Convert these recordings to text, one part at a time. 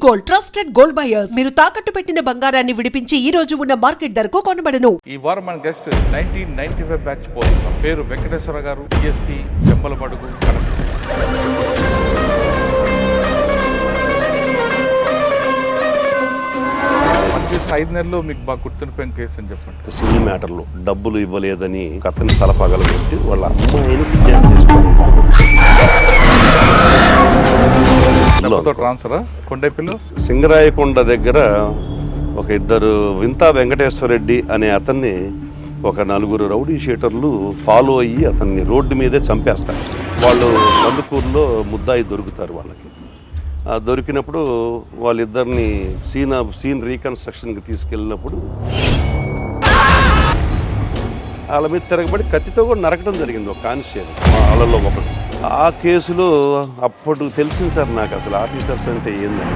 Gold trusted gold buyers మీరు తాకట్టు పెట్టిన బంగారాన్ని విడిపించి ఈ రోజు ఉన్న మార్కెట్ ధరకు కొనబడను. ఈ వారం మన గెస్ట్ 1995 బ్యాచ్ పోలీస్ పేరు వెంకటేశ్వర గారు, డిఎస్పీ జంబలమడుగు. చేసిన 5 నెలల్లో మీకు బాగా గుర్తుండిపోయిన కేసు అని చెప్పండి. సివిల్ మ్యాటర్లో డబ్బులు ఇవ్వలేదని అతన్ని తల పగలగొట్టి వాళ్ళ అమ్మాయిని కిడ్నాప్ చేసుకుని ట్రాన్స్ఫర్ కొండైపిల్లు సింగరాయకొండ దగ్గర ఒక ఇద్దరు వింతా వెంకటేశ్వర రెడ్డి అనే అతన్ని ఒక 4 రౌడీ షీటర్లు ఫాలో అయ్యి అతన్ని రోడ్డు మీదే చంపేస్తారు. వాళ్ళు నందుకూరులో ముద్దాయి దొరుకుతారు. వాళ్ళకి దొరికినప్పుడు వాళ్ళిద్దరిని సీన్ రీకన్స్ట్రక్షన్కి తీసుకెళ్ళినప్పుడు వాళ్ళ మీద తిరగబడి కత్తితో కూడా నరకడం జరిగింది ఒక కానిస్టేబుల్ వాళ్ళలో ఒకటి. ఆ కేసులో అప్పుడు తెలిసింది సార్ నాకు అసలు ఆఫీసర్స్ అంటే ఏందని.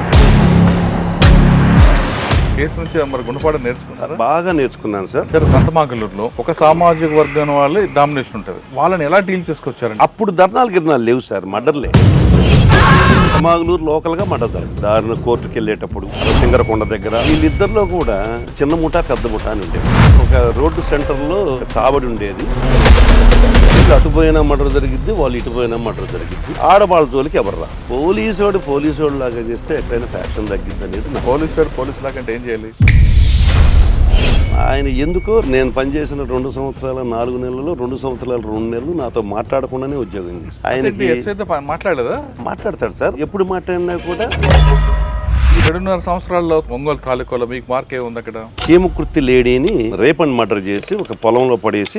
కేసు నుంచి మరి గుణపాఠం నేర్చుకున్నారు? బాగా నేర్చుకున్నాను సార్. సార్ సంతమాగలూరులో ఒక సామాజిక వర్గం వాళ్ళు డామినేషన్ ఉంటుంది, వాళ్ళని ఎలా డీల్ చేసుకొచ్చారండి? అప్పుడు గిరణాలు లేవు సార్, మర్డర్లే. సంతమాగలూరు లోకల్ గా మర్డర్ దారిన కోర్టుకు వెళ్ళేటప్పుడు సింగరకొండ దగ్గర వీళ్ళిద్దరిలో కూడా చిన్న ముఠా పెద్ద ముఠా అని ఉండేది. ఒక రోడ్డు సెంటర్ లో చావడి ఉండేది. అటుపోయినా మర్డర్ జరిగిద్ది, వాళ్ళు ఇటుపోయినా మర్డర్ జరిగిద్ది. ఆడవాళ్ళ జోలికి ఎవరు రా. పోలీసోడు లాగా చేస్తే ఎక్కడైనా ఫ్యాక్షన్ తగ్గిద్ది అనేది. పోలీసు లాగా అంటే ఏం చేయాలి? ఆయన ఎందుకో నేను పనిచేసిన 2 సంవత్సరాల 4 నెలలు 2 సంవత్సరాల 2 నెలలు నాతో మాట్లాడకుండానే ఉద్యోగం చేస్తాను. ఆయన మాట్లాడదా? మాట్లాడతాడు సార్. ఎప్పుడు మాట్లాడినా కూడా 2.5 సంవత్సరాల్లో ఒంగోలు తాలూకాలో మీకు మార్క్ ఏముంది? అక్కడ హేమకృతి లేడీని రేప్ అండ్ మర్డర్ చేసి ఒక పొలంలో పడేసి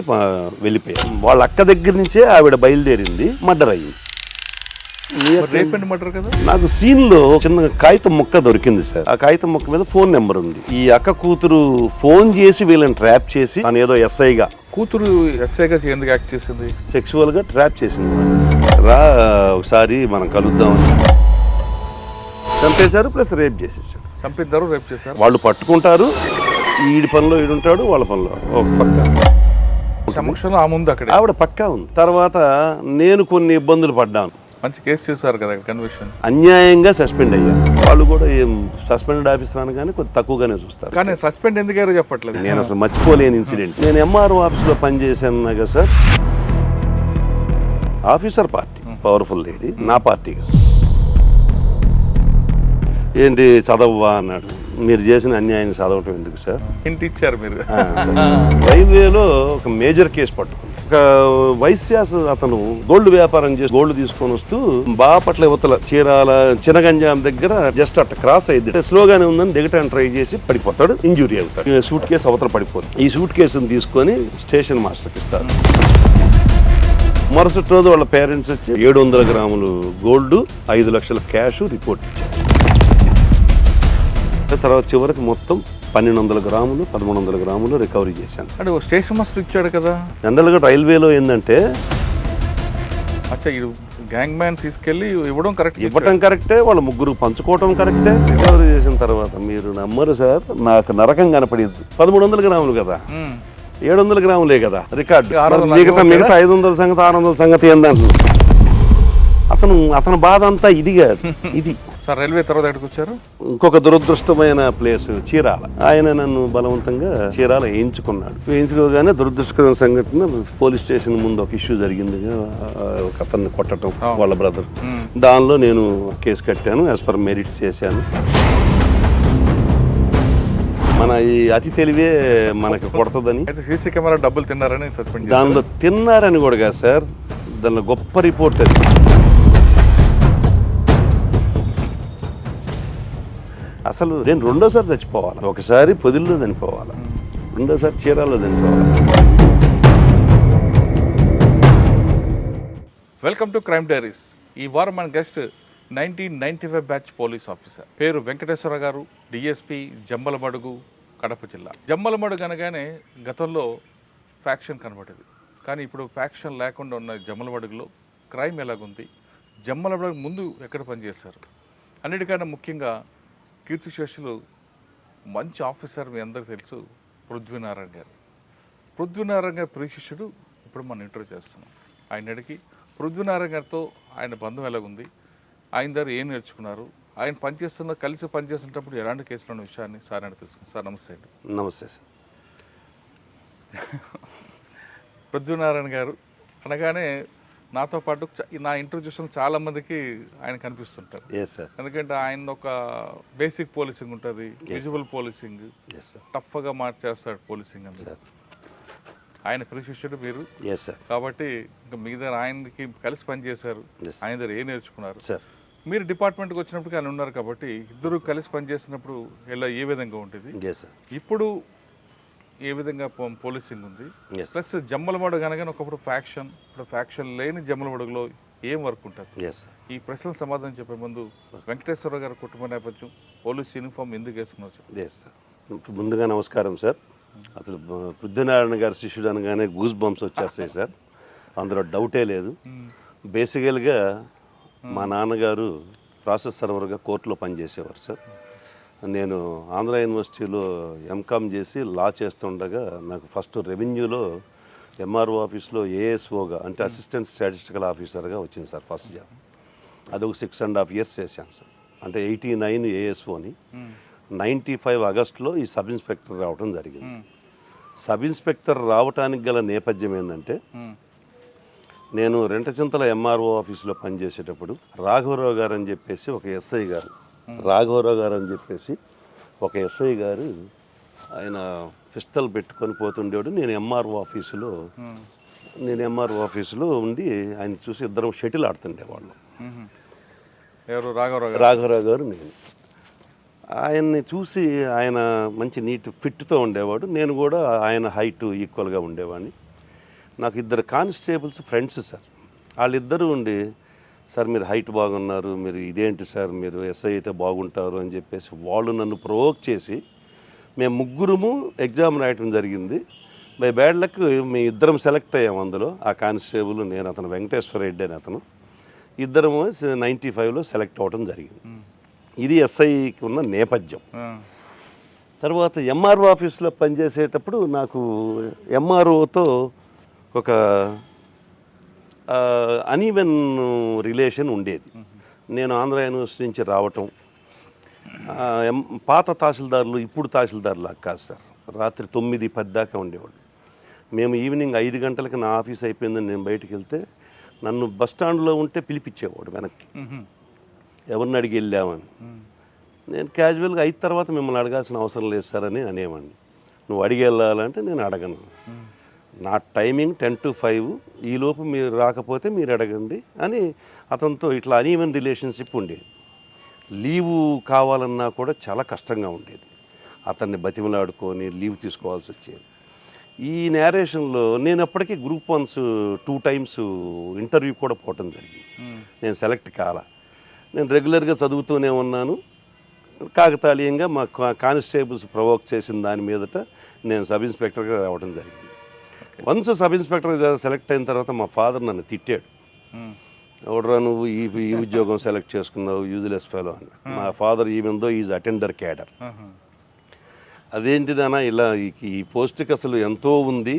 వెళ్ళిపోయారు. వాళ్ళ అక్క దగ్గర నుంచే ఆవిడ బయలుదేరింది, మర్డర్ అయ్యింది. నాకు సీన్ లో చిన్న కాగితం ముక్క దొరికింది సార్. ఆ కాగితం ముక్క మీద ఫోన్ నెంబర్ ఉంది. ఈ అక్క కూతురు ఫోన్ చేసి వీళ్ళని ట్రాప్ చేసి తను ఏదో ఎస్ఐగా కూతురు ఎస్ఐగా ఎందుకు యాక్ట్ చేసింది? సెక్సువల్ గా ట్రాప్ చేసింది. రా ఒకసారి మనం కలుద్దామని చంపేశారు, ప్లస్ రేప్ చేసేసారు. చంపిద్దరు, రేప్ చేశారు. వాళ్ళు పట్టుకుంటారు, ఈడి పనిలో ఈడుంటాడు, వాళ్ళ పనిలో ఒక పక్క సమక్షంలో ఆ ముందు అక్కడ ఆవిడ పక్కా ఉంది. తర్వాత నేను కొన్ని ఇబ్బందులు పడ్డాను. మంచి కేసు చేశారు కదా, కన్విక్షన్. అన్యాయంగా సస్పెండ్ అయ్యా. వాళ్ళు కూడా సస్పెండెడ్ ఆఫీసర్ అనగానే కొంచెం తక్కువగానే చూస్తారు. కానీ సస్పెండ్ ఎందుకయ్యారో చెప్పట్లేదు. నేను అసలు మర్చిపోలేని ఇన్సిడెంట్. నేను ఎంఆర్ఓ ఆఫీస్ లో పనిచేశాను కదా sir. Officer party powerful lady, నా పార్టీ ఏంటి చదవవా అన్నాడు. మీరు చేసిన అన్యాయం చదవటం ఎందుకు సార్? ఇంటి ఇచ్చారు మీరు. రైల్వేలో ఒక మేజర్ కేసు పట్టుకుంది. ఒక వైశ్యాస్ అతను గోల్డ్ వ్యాపారం చేసి గోల్డ్ తీసుకొని వస్తూ బాపట్ల యువతల చీరాల చినగంజాం దగ్గర జస్ట్ అట్ట క్రాస్ అయ్యింది. స్లోగానే ఉందని దిగటాన్ని ట్రై చేసి పడిపోతాడు, ఇంజురీ అవుతాడు. సూట్ కేసు అవతల పడిపోతుంది. ఈ సూట్ కేసును తీసుకొని స్టేషన్ మాస్టర్కి ఇస్తారు. మరుసటి రోజు వాళ్ళ పేరెంట్స్ వచ్చి 700 గ్రాములు గోల్డ్ 5 లక్షల క్యాష్ రిపోర్ట్ ఇచ్చారు. తర్వాత చివరికి మొత్తం 1200 గ్రాములు 1300 గ్రాములు రికవరీ చేశాను. అంటే స్టేషన్ మాస్టర్ ఇచ్చాడు కదా. జనరల్గా రైల్వేలో ఏంటంటే గ్యాంగ్ మ్యాన్ తీసుకెళ్లి ఇవ్వడం కరెక్టే, వాళ్ళ ముగ్గురు పంచుకోవడం కరెక్టే. రికవరీ చేసిన తర్వాత మీరు నమ్మరు సార్, నాకు నరకం కనపడింది. 1300 గ్రాములు కదా, 700 గ్రాములే కదా రికార్డు. మిగతా 500 సంగతి 600 సంగతి ఏందంటు. అతను బాధ అంతా ఇది కాదు. ఇది సార్ రైల్వే తర్వాత ఎక్కడికి వచ్చారు? ఇంకొక దురదృష్టమైన ప్లేస్ చీరాల. ఆయన నన్ను బలవంతంగా చీరాల వేయించుకోగానే దురదృష్టకరమైన సంఘటన, పోలీస్ స్టేషన్ ముందు ఒక ఇష్యూ జరిగింది, ఒక అతన్ని కొట్టడం వాళ్ళ బ్రదర్. దానిలో నేను కేసు కట్టాను, యాజ్ పర్ మెరిట్స్ చేశాను. మన ఈ అతి తెలివే మనకి కొడతదని. సీసీ కెమెరా డబ్బులు తిన్నారని సస్పెండ్. దానిలో తిన్నారని కూడా కాదు సార్, దానిలో గొప్ప రిపోర్ట్ అది. అసలు నేను 2వ సారి చచ్చిపోవాలి. ఒకసారి పొదిల్లో చనిపోవాలి, 2వ సారి చీరాల్లో చనిపోవాలి. Welcome to Crime Diaries. ఈ వారం మన గెస్ట్ 1995 బ్యాచ్ పోలీస్ ఆఫీసర్ పేరు వెంకటేశ్వర గారు, డిఎస్పీ జంబలమడుగు, కడప జిల్లా. జంబలమడుగు అనగానే గతంలో ఫ్యాక్షన్ కనబడేది, కానీ ఇప్పుడు ఫ్యాక్షన్ లేకుండా ఉన్న జంబలమడుగులో క్రైమ్ ఎలాగుంది, జంబలమడుగు ముందు ఎక్కడ పనిచేశారు, అన్నిటికన్నా ముఖ్యంగా కీర్తిశేషులు మంచి ఆఫీసర్ మీ అందరికీ తెలుసు, పృథ్వీనారాయణ గారు. పృథ్వీనారాయణ గారి ప్రియశిష్యుడు ఇప్పుడు మనం ఇంటర్వ్యూ చేస్తున్నాం. ఆయన అడిగి పృథ్వీనారాయణ గారితో ఆయన బంధం ఎలాగుంది, ఆయన దగ్గర ఏం నేర్చుకున్నారు, ఆయన కలిసి పనిచేస్తున్నప్పుడు ఎలాంటి కేసులు ఉన్న విషయాన్ని సార్ అని తెలుసుకున్నాం. సార్ నమస్తే అండి. నమస్తే సార్. పృథ్వీనారాయణ గారు అనగానే నాతో పాటు నా ఇంటర్వ్యూ చూసిన చాలా మందికి ఆయన కనిపిస్తుంటారు. సార్. ఎందుకంటే ఆయన ఒక బేసిక్ పోలీసింగ్ ఉంటుంది, విజువల్ పోలీసింగ్, టఫ్గా మార్చేస్తాడు పోలీసింగ్ అని. ఆయన ప్రశిష్యుడు మీరు సార్. కాబట్టి ఇంకా మీ దగ్గర ఆయనకి కలిసి పనిచేశారు, ఆయన దగ్గర ఏం నేర్చుకున్నారు సార్? మీరు డిపార్ట్మెంట్కి వచ్చినప్పుడు ఆయన ఉన్నారు కాబట్టి ఇద్దరు కలిసి పనిచేసినప్పుడు ఎలా ఏ విధంగా ఉంటుంది, ఇప్పుడు ఏ విధంగా పోలీసింగ్ ఉంది, ప్లస్ జమ్మలమడుగు అనగానే ఒకప్పుడు ఫ్యాక్షన్, ఇప్పుడు ఫ్యాక్షన్ లేని జమ్మలమడుగులో ఏం వర్క్ ఉంటుంది? ఈ ప్రశ్నలు సమాధానం చెప్పే ముందు వెంకటేశ్వర గారి కుటుంబ నేపథ్యం, పోలీస్ యూనిఫామ్ ఎందుకు వేసుకున్నారు? ముందుగా నమస్కారం సార్. అసలు పృథ్వీనారాయణ గారి శిష్యుడు అనగానే గూస్ బంప్స్ వచ్చేస్తాయి సార్, అందులో డౌటే లేదు. బేసికల్గా మా నాన్నగారు ప్రాసెస్ సర్వర్గా కోర్టులో పనిచేసేవారు సార్. నేను ఆంధ్ర యూనివర్సిటీలో ఎంకామ్ చేసి లా చేస్తుండగా నాకు ఫస్ట్ రెవెన్యూలో ఎంఆర్ఓ ఆఫీస్లో ఏఎస్ఓగా అంటే అసిస్టెంట్ స్టాటిస్టికల్ ఆఫీసర్గా వచ్చింది సార్ ఫస్ట్ జాబ్. అదొక 6.5 years చేశాను సార్. అంటే 89 ఏఎస్ఓని 95 ఆగస్టులో ఈ సబ్ ఇన్స్పెక్టర్ రావడం జరిగింది. సబ్ ఇన్స్పెక్టర్ రావడానికి గల నేపథ్యం ఏంటంటే, నేను రెంటచింతల ఎంఆర్ఓ ఆఫీసులో పనిచేసేటప్పుడు రాఘవరావు గారు అని చెప్పేసి ఒక ఎస్ఐ గారు ఆయన పిస్టల్ పెట్టుకొని పోతుండేవాడు. నేను ఎంఆర్ఓ ఆఫీసులో ఉండి ఆయన చూసి ఇద్దరం షటిల్ ఆడుతుండేవాళ్ళం. రాఘవరావు గారు నేను. ఆయన్ని చూసి ఆయన మంచి నీట్ ఫిట్తో ఉండేవాడు, నేను కూడా ఆయన హైట్ ఈక్వల్గా ఉండేవాడిని. నాకు ఇద్దరు కానిస్టేబుల్స్ ఫ్రెండ్స్ సార్. వాళ్ళిద్దరూ ఉండి, సార్ మీరు హైట్ బాగున్నారు, మీరు ఇదేంటి సార్ మీరు ఎస్ఐ అయితే బాగుంటారు అని చెప్పేసి వాళ్ళు నన్ను ప్రొవోక్ చేసి మేము ముగ్గురము ఎగ్జామ్ రాయటం జరిగింది. బై బ్యాడ్ లక్ మేము ఇద్దరం సెలెక్ట్ అయ్యాము. అందులో ఆ కానిస్టేబుల్ నేను, అతను వెంకటేశ్వర రెడ్డి అని అతను, ఇద్దరము 95లో సెలెక్ట్ అవ్వడం జరిగింది. ఇది ఎస్ఐకి ఉన్న నేపథ్యం. తర్వాత ఎంఆర్ఓ ఆఫీస్లో పనిచేసేటప్పుడు నాకు ఎంఆర్ఓతో ఒక అనీవెన్ రిలేషన్ ఉండేది. నేను ఆంధ్ర యూనివర్సిటీ నుంచి రావటం, పాత తహసీల్దారులు ఇప్పుడు తహసీల్దారులు కాదు సార్, రాత్రి 9-10 దాకా ఉండేవాళ్ళు. మేము ఈవినింగ్ 5 గంటలకి నా ఆఫీస్ అయిపోయిందని నేను బయటికి వెళ్తే నన్ను బస్ స్టాండ్లో ఉంటే పిలిపించేవాడు వెనక్కి, ఎవరిని అడిగి వెళ్ళామని. నేను క్యాజువల్గా 5 తర్వాత మిమ్మల్ని అడగాల్సిన అవసరం లేదు సార్ అని అనేవాడిని. నువ్వు అడిగి వెళ్ళాలంటే నేను అడగను, నా టైమింగ్ 10 to 5, ఈలోపు మీరు రాకపోతే మీరు అడగండి అని అతనితో ఇట్లా అనీవెన్ రిలేషన్షిప్ ఉండేది. లీవు కావాలన్నా కూడా చాలా కష్టంగా ఉండేది. అతన్ని బతిమలాడుకొని లీవ్ తీసుకోవాల్సి వచ్చేది. ఈ నేరేషన్లో నేను అప్పటికీ గ్రూప్ 1 2 times ఇంటర్వ్యూ కూడా పోవటం జరిగింది. నేను సెలెక్ట్ కాల. నేను రెగ్యులర్గా చదువుతూనే ఉన్నాను. కాకతాళీయంగా మా కానిస్టేబుల్స్ ప్రొవోక్ చేసిన దాని మీదట నేను సబ్ ఇన్స్పెక్టర్గా రావడం జరిగింది. వన్స్ సబ్ ఇన్స్పెక్టర్గా సెలెక్ట్ అయిన తర్వాత మా ఫాదర్ నన్ను తిట్టాడు, ఎవడరా నువ్వు ఈ ఉద్యోగం సెలెక్ట్ చేసుకున్నావు, యూజ్లెస్ ఫెలో అని. మా ఫాదర్ ఈవెందో ఈజ్ అటెండర్ క్యాడర్. అదేంటిదన్నా ఇలా ఈ పోస్ట్కి అసలు ఎంతో ఉంది,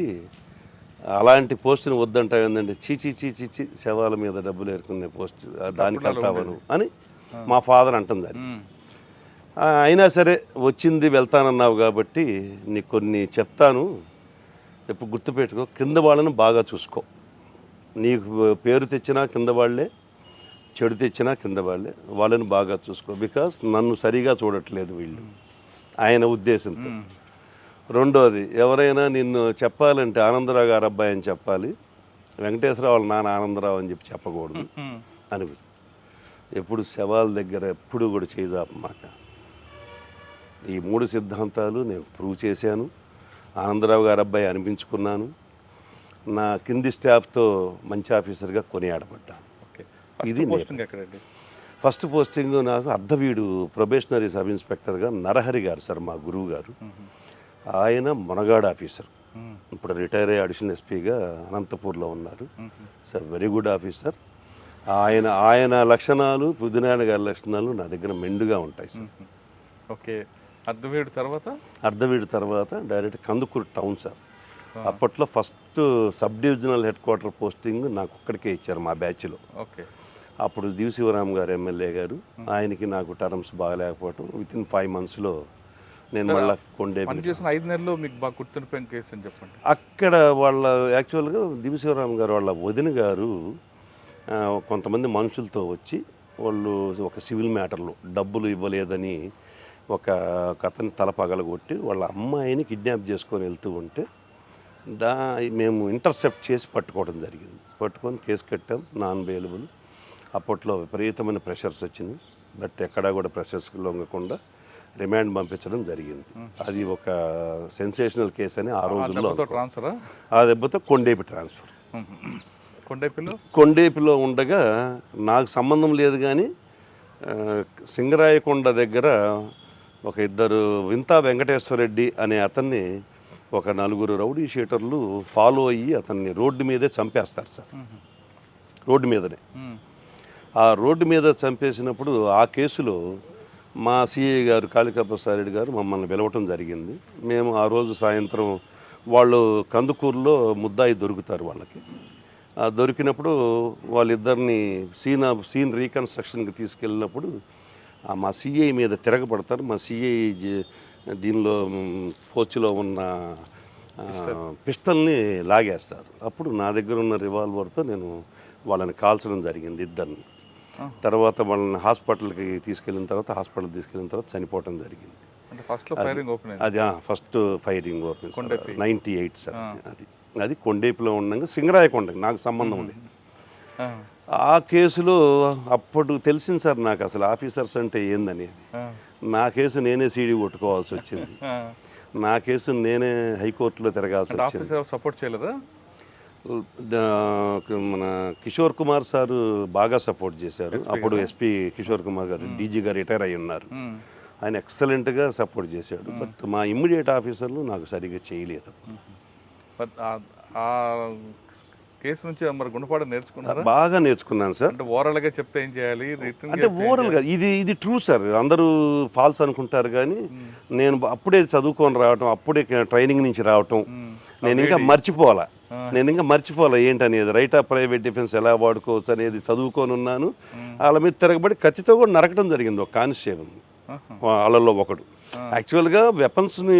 అలాంటి పోస్ట్ని వద్దంటావు ఏంటంటే, చీచి శవాల మీద డబ్బులు ఏరుకునే పోస్ట్ దానికి వెళ్తావను అని మా ఫాదర్ అంటుంది. అది అయినా సరే వచ్చింది వెళ్తానన్నావు కాబట్టి నీకు కొన్ని చెప్తాను, ఎప్పుడు గుర్తుపెట్టుకో, కింద వాళ్ళని బాగా చూసుకో. నీకు పేరు తెచ్చినా కింద వాళ్ళే, చెడు తెచ్చినా కింద వాళ్ళే, వాళ్ళని బాగా చూసుకో. బికాస్ నన్ను సరిగా చూడట్లేదు వీళ్ళు, ఆయన ఉద్దేశంతో. రెండోది, ఎవరైనా నిన్ను చెప్పాలంటే ఆనందరావు గారు అబ్బాయి అని చెప్పాలి, వెంకటేశ్వరరావు వాళ్ళ నాన్న ఆనందరావు అని చెప్పి చెప్పకూడదు అని. ఎప్పుడు శవాల దగ్గర ఎప్పుడు కూడా చేయజాపమాక. ఈ 3 సిద్ధాంతాలు నేను ప్రూవ్ చేశాను. ఆనందరావు గారు అబ్బాయి అనిపించుకున్నాను. నా కింది స్టాఫ్తో మంచి ఆఫీసర్గా కొనియాడబడ్డాను. ఇది ఫస్ట్ పోస్టింగ్ నాకు అర్ధవీడు ప్రొబేషనరీ సబ్ ఇన్స్పెక్టర్గా నరహరి గారు సార్, మా గురువు గారు. ఆయన మునగాడు ఆఫీసర్, ఇప్పుడు రిటైర్ అయ్యి అడిషనల్ ఎస్పీగా అనంతపూర్లో ఉన్నారు సార్. Very good officer. ఆయన లక్షణాలు, పృథ్వీనారాయణ గారి లక్షణాలు నా దగ్గర మెండుగా ఉంటాయి సార్. ఓకే. అర్ధవీడు తర్వాత డైరెక్ట్ కందుకూరు టౌన్ సార్. అప్పట్లో first sub divisional head quarter posting నాకు ఒక్కడికే ఇచ్చారు మా బ్యాచ్లో. ఓకే. అప్పుడు దివిశివరామ్ గారు ఎమ్మెల్యే గారు, ఆయనకి నాకు టర్మ్స్ బాగాలేకపోవటం వితిన్ 5 monthsలో నేను మళ్ళీ పని చేసిన 5 నెలల్లో మీకు బాగా గుర్తుండిపోయిన కేసు అని చెప్పండి. అక్కడ వాళ్ళ యాక్చువల్గా దివిశివరామ్ గారు వాళ్ళ వదిన గారు కొంతమంది మనుషులతో వచ్చి వాళ్ళు ఒక సివిల్ మ్యాటర్లో డబ్బులు ఇవ్వలేదని ఒక అతని తల పగలగొట్టి వాళ్ళ అమ్మాయిని కిడ్నాప్ చేసుకొని వెళ్తూ ఉంటే మేము ఇంటర్సెప్ట్ చేసి పట్టుకోవడం జరిగింది. పట్టుకొని కేసు కట్టాం, నాన్ బెయిలబుల్. అప్పట్లో విపరీతమైన ప్రెషర్స్ వచ్చినాయి, బట్ ఎక్కడా కూడా ప్రెషర్స్కి లొంగకుండా రిమాండ్ పంపించడం జరిగింది. అది ఒక సెన్సేషనల్ కేసు అని ఆ రోజుల్లో. ఆ దెబ్బతో కొండేపి ట్రాన్స్ఫర్. కొండేపిలో ఉండగా నాకు సంబంధం లేదు, కానీ సింగరాయకొండ దగ్గర ఒక ఇద్దరు వింతా వెంకటేశ్వర రెడ్డి అనే అతన్ని ఒక 4 రౌడీ షీటర్లు ఫాలో అయ్యి అతన్ని రోడ్డు మీదే చంపేస్తారు సార్. రోడ్డు మీదనే. ఆ రోడ్డు మీద చంపేసినప్పుడు ఆ కేసులో మా సిఐ గారు కాళికా ప్రసాద్ రెడ్డి గారు మమ్మల్ని పిలవటం జరిగింది. మేము ఆ రోజు సాయంత్రం వాళ్ళు కందుకూరులో ముద్దాయి దొరుకుతారు వాళ్ళకి. దొరికినప్పుడు వాళ్ళిద్దరిని సీన్ రీకన్స్ట్రక్షన్కి తీసుకెళ్ళినప్పుడు మా సిఐ మీద తిరగబడతారు. మా సిఐ దీనిలో పోచ్చులో ఉన్న పిస్టల్ని లాగేస్తారు. అప్పుడు నా దగ్గర ఉన్న రివాల్వర్తో నేను వాళ్ళని కాల్చడం జరిగింది, ఇద్దరిని. తర్వాత వాళ్ళని హాస్పిటల్కి తీసుకెళ్ళిన తర్వాత చనిపోవటం జరిగింది. అది ఫస్ట్ ఫైరింగ్ ఓపెన్ 98 సార్. అది కొండేపిలో ఉండగా సింగరాయకొండకి నాకు సంబంధం లేదు. ఆ కేసులో అప్పుడు తెలిసింది సార్ నాకు అసలు ఆఫీసర్స్ అంటే ఏందనేది. నా కేసు నేనే సీడీ కొట్టుకోవాల్సి వచ్చింది. నా కేసు నేనే హైకోర్టులో తిరగాల్సి వచ్చింది. సపోర్ట్ చేయలేదా? మన కిషోర్ కుమార్ సారు బాగా సపోర్ట్ చేశారు. అప్పుడు ఎస్పీ కిషోర్ కుమార్ గారు డీజీ గారు రిటైర్ అయ్యి ఉన్నారు. ఆయన ఎక్సలెంట్గా సపోర్ట్ చేశాడు. బట్ మా ఇమ్మీడియట్ ఆఫీసర్లు నాకు సరిగ్గా చేయలేదు. కేసు నుంచి మరి గుణపాఠం నేర్చుకున్నారా? బాగా నేర్చుకున్నాను సార్. అంటే ఓవరాల్గా చెప్తే ఏం చేయాలి, అంటే ఓవరాల్గా ఇది ట్రూ సార్. అందరూ ఫాల్స్ అనుకుంటారు, కానీ నేను అప్పుడే చదువుకొని రావటం, అప్పుడే ట్రైనింగ్ నుంచి రావటం, నేను ఇంకా మర్చిపోవాలా ఏంటనేది, రైట్ ఆఫ్ ప్రైవేట్ డిఫెన్స్ ఎలా వాడుకోవచ్చు అనేది చదువుకొని ఉన్నాను. వాళ్ళ మీద తిరగబడి కత్తితో కూడా నరకడం జరిగింది ఒక కానిస్టేబుల్, వాళ్ళల్లో ఒకడు. యాక్చువల్గా వెపన్స్ని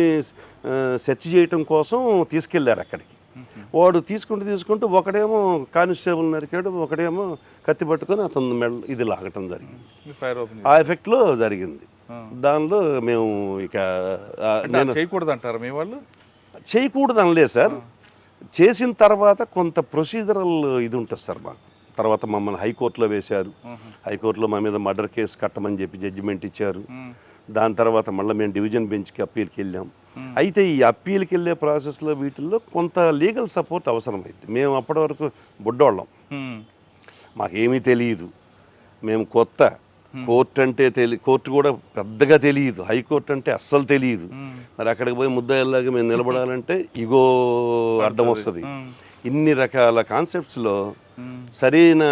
సెర్చ్ చేయటం కోసం తీసుకెళ్లారు అక్కడికి. వాడు తీసుకుంటూ ఒకడేమో కానిస్టేబుల్ నరికాడు, ఒకడేమో కత్తి పట్టుకొని అతను ఇది లాగటం జరిగింది. ఆ ఎఫెక్ట్లో జరిగింది. దానిలో మేము ఇక చేయకూడదు అంటారు మీ వాళ్ళు? చేయకూడదు అనలేదు సార్. చేసిన తర్వాత కొంత ప్రొసీజరల్ ఇది ఉంటుంది సార్ మాకు. తర్వాత మమ్మల్ని హైకోర్టులో వేశారు. హైకోర్టులో మా మీద మర్డర్ కేసు కట్టమని చెప్పి జడ్జిమెంట్ ఇచ్చారు. దాని తర్వాత మళ్ళీ మేము డివిజన్ బెంచ్కి అప్పీల్కి వెళ్ళాం. అయితే ఈ అప్పీల్కి వెళ్ళే ప్రాసెస్లో వీటిల్లో కొంత లీగల్ సపోర్ట్ అవసరమైంది. మేము అప్పటి వరకు బుడ్డోళ్ళం, మాకేమీ తెలియదు, మేము కొత్త. కోర్టు కూడా పెద్దగా తెలియదు, హైకోర్టు అంటే అస్సలు తెలియదు. మరి అక్కడికి పోయి ముద్దాయిల్లాగా మేము నిలబడాలంటే ఇగో అడ్డం వస్తుంది. ఇన్ని రకాల కాన్సెప్ట్స్లో సరైన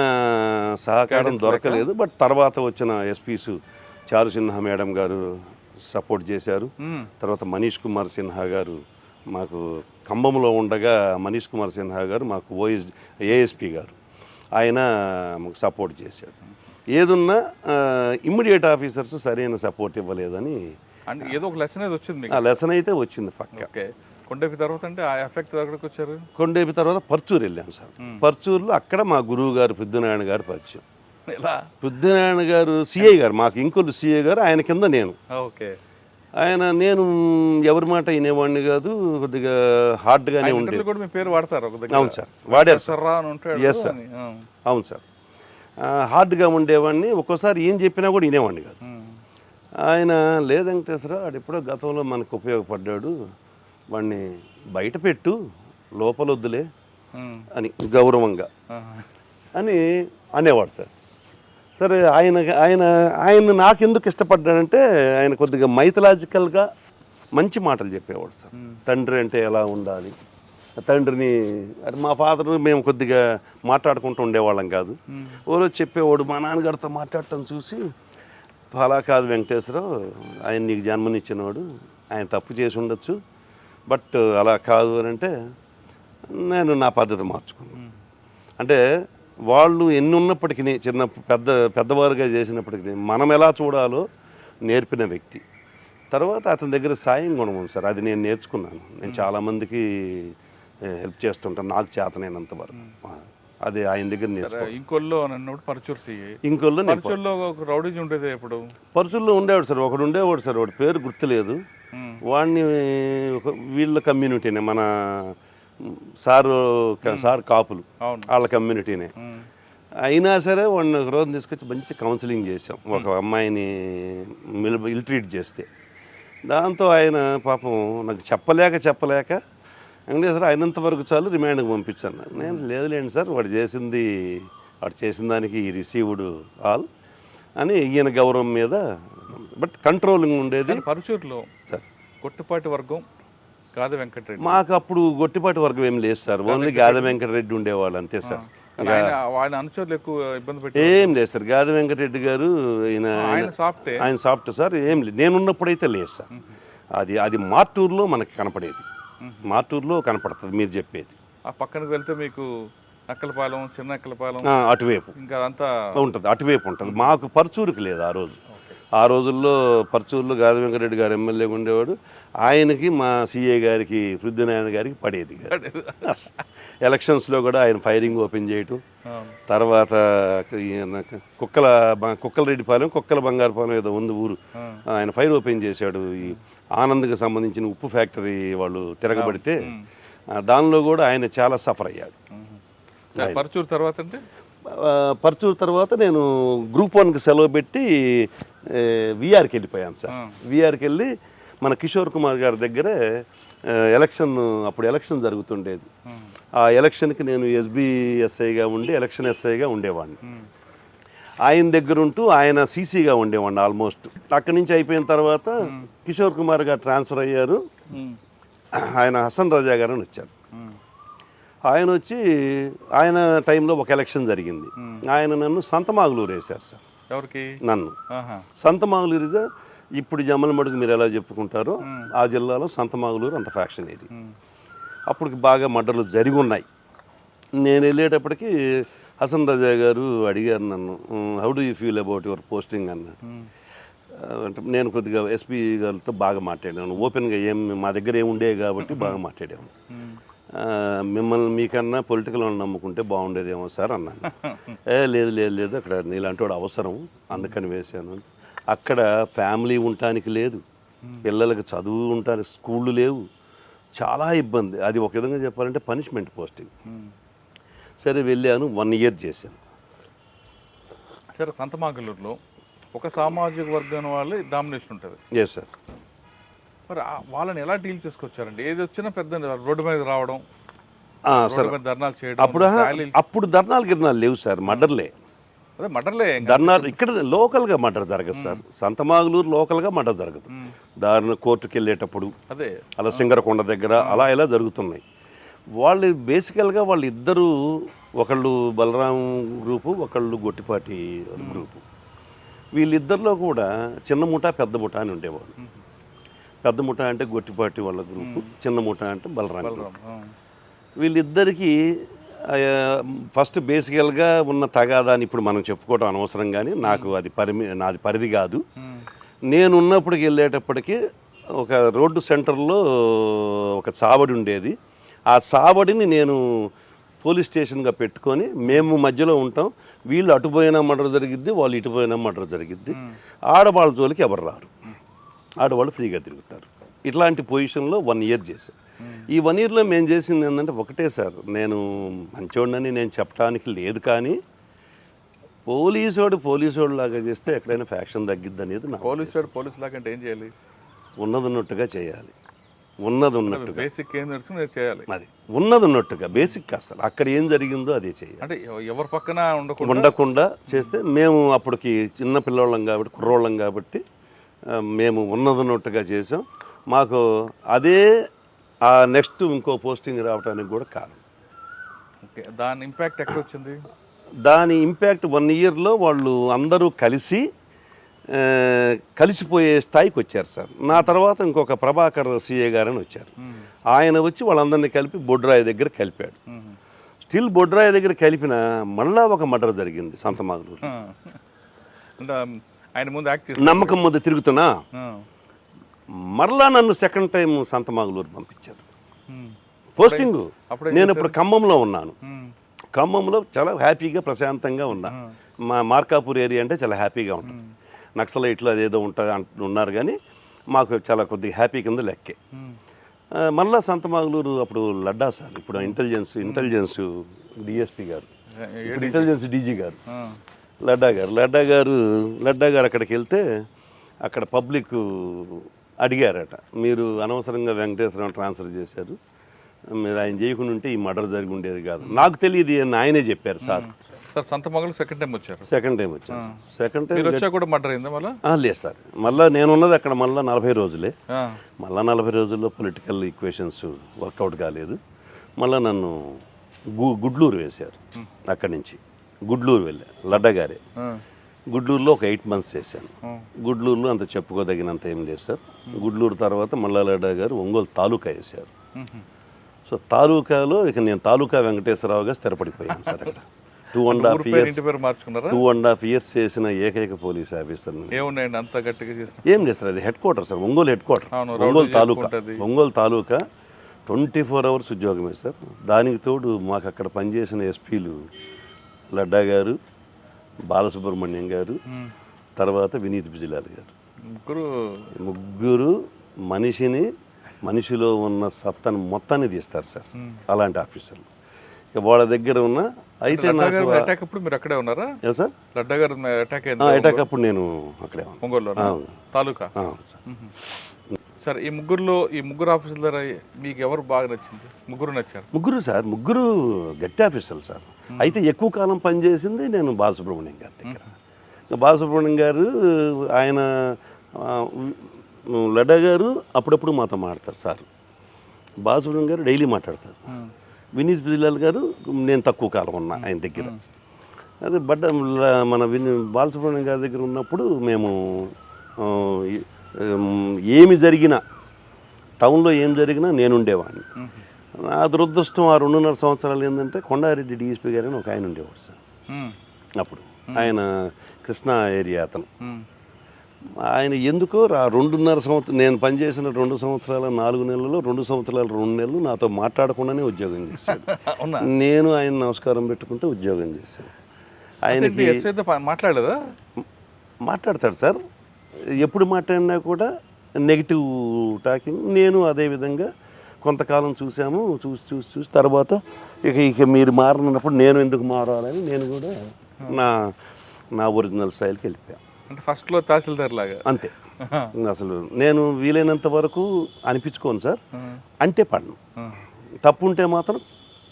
సహకారం దొరకలేదు. బట్ తర్వాత వచ్చిన ఎస్పీసు చారు సిన్హా మేడం గారు సపోర్ట్ చేశారు. తర్వాత మనీష్ కుమార్ సిన్హా గారు మాకు ఖమ్మంలో ఉండగా, మనీష్ కుమార్ సిన్హా గారు మాకు ఏఎస్పీ గారు, ఆయన మాకు సపోర్ట్ చేశాడు. ఏదున్నా ఇమ్మీడియట్ ఆఫీసర్స్ సరైన సపోర్ట్ ఇవ్వలేదని ఏదో ఒక లెసన్ వచ్చింది. ఆ లెసన్ అయితే వచ్చింది పక్క. కొండేపి తర్వాత అంటే ఆ ఎఫెక్ట్ ఎక్కడికి వచ్చారు? కొండేపి తర్వాత పర్చూరు వెళ్ళాను సార్. పర్చూరులో అక్కడ మా గురువు గారు పెద్దనారాయణ గారు పరిచయం. పెద్దనారాయణ గారు సిఐ గారు, మాకు ఇంకొల్లు సిఐ గారు, ఆయన కింద నేను. నేను ఎవరి మాట వినేవాడిని కాదు, కొద్దిగా హార్డ్గానే ఉండేది. అవును సార్, వాడారు సార్. ఎస్ సార్, అవును సార్. హార్డ్గా ఉండేవాడిని. ఒక్కోసారి ఏం చెప్పినా కూడా వినేవాడిని కాదు. ఆయన లేదు వెంకటేశ్వరరావు, వాడు ఎప్పుడో గతంలో మనకు ఉపయోగపడ్డాడు, వాడిని బయట పెట్టు, లోపల వద్దులే అని గౌరవంగా అని అనేవాడు సార్. సరే, ఆయన నాకెందుకు ఇష్టపడ్డాడంటే ఆయన కొద్దిగా మైథలాజికల్గా మంచి మాటలు చెప్పేవాడు సార్. తండ్రి అంటే ఎలా ఉండాలి, తండ్రిని మా ఫాదర్ మేము కొద్దిగా మాట్లాడుకుంటూ ఉండేవాళ్ళం కాదు. ఓరో చెప్పేవాడు. మా నాన్నగారితో మాట్లాడటం చూసి, అలా కాదు వెంకటేశ్వరరావు, ఆయన నీకు జన్మనిచ్చినవాడు, ఆయన తప్పు చేసి ఉండొచ్చు, బట్ అలా కాదు అని అంటే నేను నా పద్ధతి మార్చుకున్నాను. అంటే వాళ్ళు ఎన్ని ఉన్నప్పటికీ చిన్న పెద్దవారుగా చేసినప్పటికీ మనం ఎలా చూడాలో నేర్పిన వ్యక్తి. తర్వాత అతని దగ్గర సాయం గుణం ఉంది సార్, అది నేను నేర్చుకున్నాను. నేను చాలామందికి హెల్ప్ చేస్తుంటాను నాకు చేతనైనంత వరకు. అది ఆయన దగ్గర నేర్చుకున్నాను. ఇంకోళ్ళు అన్నప్పుడు పరచూరు ఇంకోళ్ళు పరచూరులో ఒక రౌడీజ్ ఉండేది ఎప్పుడు పరుచుల్లో ఉండేవాడు సార్, ఒకడు ఉండేవాడు సార్, వాడి పేరు గుర్తులేదు. వాడిని వీళ్ళ కమ్యూనిటీనే, మన సార్ కాపులు వాళ్ళ కమ్యూనిటీనే. అయినా సరే వాడిని ఒక రోజు తీసుకొచ్చి మంచి కౌన్సిలింగ్ చేసాం. ఒక అమ్మాయిని ఇల్ట్రీట్ చేస్తే దాంతో ఆయన పాపం నాకు చెప్పలేక వెంకటేశ్వర అయినంత వరకు చాలు రిమాండ్కి పంపించాను. నేను లేదులేండి సార్, వాడు చేసిన దానికి ఈ రిసీవ్డ్ ఆల్ అని ఈయన గౌరవం మీద, బట్ కంట్రోలింగ్ ఉండేది. పరచూరులో సార్ కొట్టుపాటి వర్గం గాదె వెంకటరెడ్డి, మాకు అప్పుడు గొట్టిపాటి వర్గం ఏం లేదు సార్, ఓన్లీ గాదె వెంకటరెడ్డి ఉండేవాళ్ళు అంతే సార్. ఆయన అనుచరులు ఎక్కువ ఇబ్బంది పెట్టి ఏం లేదు సార్, గాదె వెంకటరెడ్డి గారు ఆయన సాఫ్ట్ సార్, ఏం లేదు. నేనున్నప్పుడైతే లేదు సార్. అది మార్టూరులో మనకి కనపడేది, మార్టూరులో కనపడుతుంది మీరు చెప్పేది. ఆ పక్కనకి వెళ్తే మీకు నక్కలపాలెం, చిన్న నక్కలపాలెం అటువైపు ఇంకా అంతా ఉంటుంది, అటువైపు ఉంటుంది. మాకు పరచూరుకి లేదు ఆ రోజుల్లో. పరచూరులో గాదె వెంకటరెడ్డి గారు ఎమ్మెల్యేగా ఉండేవాడు. ఆయనకి మా సిఏ గారికి పృథ్వీనారాయణ గారికి పడేది. ఎలక్షన్స్లో కూడా ఆయన ఫైరింగ్ ఓపెన్ చేయటం, తర్వాత కుక్కలరెడ్డిపాలెం, కుక్కల బంగారుపాలెం ఏదో ఉంది ఊరు, ఆయన ఫైర్ ఓపెన్ చేశాడు. ఈ ఆనంద్కి సంబంధించిన ఉప్పు ఫ్యాక్టరీ వాళ్ళు తిరగబడితే దానిలో కూడా ఆయన చాలా సఫర్ అయ్యాడు. పరచూరు తర్వాత అంటే పరచూరు తర్వాత నేను గ్రూప్ 1కి సెలవు పెట్టి విఆర్కి వెళ్ళిపోయాను సార్. విఆర్కి వెళ్ళి మన కిషోర్ కుమార్ గారి దగ్గరే అప్పుడు ఎలక్షన్ జరుగుతుండేది. ఆ ఎలక్షన్కి నేను ఎస్బీఎస్ఐగా ఉండి ఎలక్షన్ ఎస్ఐగా ఉండేవాడిని. ఆయన దగ్గర ఉంటూ ఆయన సీసీగా ఉండేవాడిని ఆల్మోస్ట్. అక్కడి నుంచి అయిపోయిన తర్వాత కిషోర్ కుమార్ గారు ట్రాన్స్ఫర్ అయ్యారు. ఆయన హసన్ రజా గారు అని వచ్చారు. ఆయన వచ్చి ఆయన టైంలో ఒక ఎలక్షన్ జరిగింది. ఆయన నన్ను సంతమాగులూరు వేశారు సార్. ఎవరికి? నన్ను సంతమాగులూరు. ఇప్పుడు జమ్మలమడుగు మీరు ఎలా చెప్పుకుంటారో ఆ జిల్లాలో సంతమాగులూరు అంత ఫ్యాక్షన్ ఇది. అప్పటికి బాగా మర్డర్లు జరిగి ఉన్నాయి. నేను వెళ్ళేటప్పటికి హసన్ రజా గారు అడిగారు నన్ను, how do you feel about your posting అన్న. అంటే నేను కొద్దిగా ఎస్పీ గారితో బాగా మాట్లాడాను, ఓపెన్గా మా దగ్గర ఏముండేవి కాబట్టి బాగా మాట్లాడాను. మిమ్మల్ని మీకన్నా పొలిటికల్ వాళ్ళని నమ్ముకుంటే బాగుండేదేమో సార్ అన్నాను. లేదు అక్కడ నీలాంటి వాడు అవసరం అందుకని వేశాను. అక్కడ ఫ్యామిలీ ఉండటానికి లేదు, పిల్లలకి చదువు ఉండటానికి స్కూళ్ళు లేవు, చాలా ఇబ్బంది. అది ఒక విధంగా చెప్పాలంటే పనిష్మెంట్ పోస్టింగ్. సరే వెళ్ళాను, 1 year చేశాను. సరే, సంతమాగలూరులో ఒక సామాజిక వర్గం వాళ్ళు డామినేషన్ ఉంటుంది. Yes sir. మరి వాళ్ళని ఎలా డీల్ చేసుకొచ్చారండి? ఏది వచ్చినా పెద్ద రోడ్డు మీద రావడం, ధర్నాలు చేయడం. అప్పుడు ధర్నాలు లేవు సార్, మర్డర్లే. అదే మర్డర్లే. ధర్నాలు ఇక్కడ లోకల్గా మర్డర్ జరగదు సార్. సంతమాగులూరు లోకల్గా మర్డర్ జరగదు. దారిని కోర్టుకు వెళ్ళేటప్పుడు అదే అలా సింగరకొండ దగ్గర అలా ఇలా జరుగుతున్నాయి. వాళ్ళు బేసికల్గా వాళ్ళిద్దరూ, ఒకళ్ళు బలరాం గ్రూపు, ఒకళ్ళు గొట్టిపాటి గ్రూపు. వీళ్ళిద్దరిలో కూడా చిన్న ముఠా పెద్ద ముఠా అని ఉండేవాడు. పెద్ద ముఠా అంటే గొట్టిపాటి వాళ్ళ గ్రూపు, చిన్న ముఠా అంటే బలరాం గ్రూపు. వీళ్ళిద్దరికీ ఫస్ట్ బేసికల్గా ఉన్న తగాదాన్ని ఇప్పుడు మనం చెప్పుకోవడం అనవసరం, కానీ నాకు అది నాది పరిధి కాదు. నేను ఉన్నప్పటికి వెళ్ళేటప్పటికి ఒక రోడ్డు సెంటర్లో ఒక చావడి ఉండేది. ఆ చావడిని నేను పోలీస్ స్టేషన్గా పెట్టుకొని మేము మధ్యలో ఉంటాం. వీళ్ళు అటుపోయినా మర్డర్ జరిగిద్ది, వాళ్ళు ఇటుపోయినా మర్డర్ జరిగిద్ది. ఆడవాళ్ళ జోలికి ఎవరు రారు, ఆడవాళ్ళు ఫ్రీగా తిరుగుతారు. ఇట్లాంటి పొజిషన్లో 1 year చేశాను. ఈ 1 yearలో మేము చేసింది ఏంటంటే ఒకటే సార్, నేను మంచోడినని నేను చెప్పడానికి లేదు, కానీ పోలీసోడు లాగా చేస్తే ఎక్కడైనా ఫ్యాక్షన్ తగ్గిద్ది అనేది నా. పోలీసు లాగా అంటే ఏం చేయాలి? ఉన్నది ఉన్నట్టుగా చేయాలి, ఉన్నది ఉన్నట్టుగా. బేసిక్ ఏం తెలుసు చేయాలి, అది ఉన్నది ఉన్నట్టుగా బేసిక్. అసలు అక్కడ ఏం జరిగిందో అదే చేయాలి. అంటే ఎవరి పక్కన ఉండకుండా చేస్తే, మేము అప్పటికి చిన్న పిల్లోళ్ళం కాబట్టి, కుర్రోళ్ళం కాబట్టి మేము ఉన్నది ఉన్నట్టుగా చేసాం. మాకు అదే ఆ నెక్స్ట్ ఇంకో పోస్టింగ్ రావడానికి కూడా కారణం. ఓకే, దాని ఇంపాక్ట్ ఎక్కడ వచ్చింది? దాని ఇంపాక్ట్ 1 yearలో వాళ్ళు అందరూ కలిసి కలిసిపోయే స్థాయికి వచ్చారు సార్. నా తర్వాత ఇంకొక ప్రభాకర్ సిఏ గారని వచ్చారు. ఆయన వచ్చి వాళ్ళందరినీ కలిపి బొడ్రాయి దగ్గర కలిపాడు. స్టిల్ బొడ్రాయి దగ్గర కలిపిన మళ్ళా ఒక మర్డర్ జరిగింది సంతమాగులూరు. అంటే ఆయన ముందు యాక్ట్ చేసి నమ్మకం ముందు తిరుగుతున్నా మరలా నన్ను సెకండ్ టైం సంతమాగులూరు పంపించారు పోస్టింగ్. నేను ఇప్పుడు ఖమ్మంలో ఉన్నాను. ఖమ్మంలో చాలా హ్యాపీగా ప్రశాంతంగా ఉన్నా. మా మార్కాపూర్ ఏరియా అంటే చాలా హ్యాపీగా ఉంటుంది. నక్సలైట్లు అదేదో ఉంటుంది ఉన్నారు కానీ మాకు చాలా కొద్దిగా హ్యాపీ కింద లెక్కే. మళ్ళా సంతమాగులూరు అప్పుడు లడ్డా సార్, ఇప్పుడు ఇంటెలిజెన్స్ డిఎస్పీ గారు, ఇంటెలిజెన్స్ డీజీ గారు, లడ్డా గారు అక్కడికి వెళ్తే అక్కడ పబ్లిక్ అడిగారట, మీరు అనవసరంగా వెంకటేశ్వరరావు ట్రాన్స్ఫర్ చేశారు, మీరు ఆయన చేయకుండా ఉంటే ఈ మర్డర్ జరిగి ఉండేది కాదు. నాకు తెలియదు అని ఆయనే చెప్పారు సార్. సంతమాగులు సెకండ్ టైం వచ్చారు. సెకండ్ టైం వచ్చా కూడా మర్డర్ అయిందా మళ్ళీ? లేదు సార్, మళ్ళీ నేనున్నది అక్కడ మళ్ళీ 40 రోజులే. మళ్ళీ 40 రోజుల్లో పొలిటికల్ ఈక్వేషన్స్ వర్కౌట్ కాలేదు. మళ్ళీ నన్ను గుడ్లూరు వేశారు. అక్కడి నుంచి గుడ్లూరు వెళ్ళా, లడ్డా గారే. గుడ్లూరులో ఒక 8 months చేశాను. గుడ్లూరులో అంత చెప్పుకోదగినంత ఏం లేదు సార్. గుడ్లూరు తర్వాత మళ్ళా లడ్డా గారు ఒంగోలు తాలూకా వేశారు. సో తాలూకాలో ఇక నేను తాలూకా వెంకటేశ్వరరావుగా స్థిరపడిపోయాను సార్. అక్కడ 2.5 years చేసిన ఏకైక పోలీస్ ఆఫీసర్. అంత గట్టిగా ఏం చేస్తారు, అది headquarter sir, Ongole headquarter, Ongole taluka 24 hours ఉద్యోగమే సార్. దానికి తోడు మాకు అక్కడ పనిచేసిన ఎస్పీలు లడ్డా గారు, బాలసుబ్రహ్మణ్యం గారు, తర్వాత వినీత్ బిజిలాల్ గారు, ముగ్గురు మనిషిలో ఉన్న సత్తను మొత్తాన్ని తీస్తారు సార్. అలాంటి ఆఫీసర్లు ఇక వాళ్ళ దగ్గర ఉన్న. అయితే నాకు అటాక్ అప్పుడు మీరు అక్కడే ఉన్నారా సార్? లడ్డా గారు అటాక్ అప్పుడు నేను అక్కడే తాలూకా. సార్ ఈ ముగ్గురు ఆఫీసర్ల మీకు ఎవరు బాగా నచ్చింది? ముగ్గురు నచ్చారు? ముగ్గురు గట్టి ఆఫీసర్లు సార్. అయితే ఎక్కువ కాలం పనిచేసింది నేను బాలసుబ్రహ్మణ్యం గారి దగ్గర. బాలసుబ్రహ్మణ్యం గారు ఆయన లడ్డా గారు అప్పుడప్పుడు మాతో మాట్లాడతారు సార్. బాలసుబ్రహ్మణ్యం గారు డైలీ మాట్లాడతారు. వినీత్ బిజిలాల్ గారు నేను తక్కువ కాలం ఉన్నా ఆయన దగ్గర. అదే మన బాలసుబ్రహ్మణ్యం గారి దగ్గర ఉన్నప్పుడు మేము ఏమి జరిగినా, టౌన్లో ఏం జరిగినా నేను ఉండేవాడిని. నా దురదృష్టం ఆ 2.5 సంవత్సరాలు ఏంటంటే కొండారెడ్డి డిఎస్పీ గారు అని ఒక ఆయన ఉండేవాడు సార్. అప్పుడు ఆయన కృష్ణా ఏరియా అతను. ఆయన ఎందుకో 2.5 సంవత్సరం నేను పనిచేసిన 2 సంవత్సరాల 4 నెలల్లో 2 సంవత్సరాల 2 నెలలు నాతో మాట్లాడకుండానే ఉద్యోగం చేశాడు. నేను ఆయన నమస్కారం పెట్టుకుంటే ఉద్యోగం చేశాను. ఆయనకి మాట్లాడదా? మాట్లాడతాడు సార్. ఎప్పుడు మాట్లాడినా కూడా నెగిటివ్ టాకింగ్. నేను అదేవిధంగా కొంతకాలం చూసి తర్వాత ఇక మీరు మారనప్పుడు నేను ఎందుకు మారాలని నేను కూడా నా ఒరిజినల్ స్టైల్కి వెళ్ళిపోయాను. అంటే ఫస్ట్లో తహసీల్దార్ లాగా అంతే. అసలు నేను వీలైనంత వరకు అనిపించుకోను సార్. అంటే పడను. తప్పు ఉంటే మాత్రం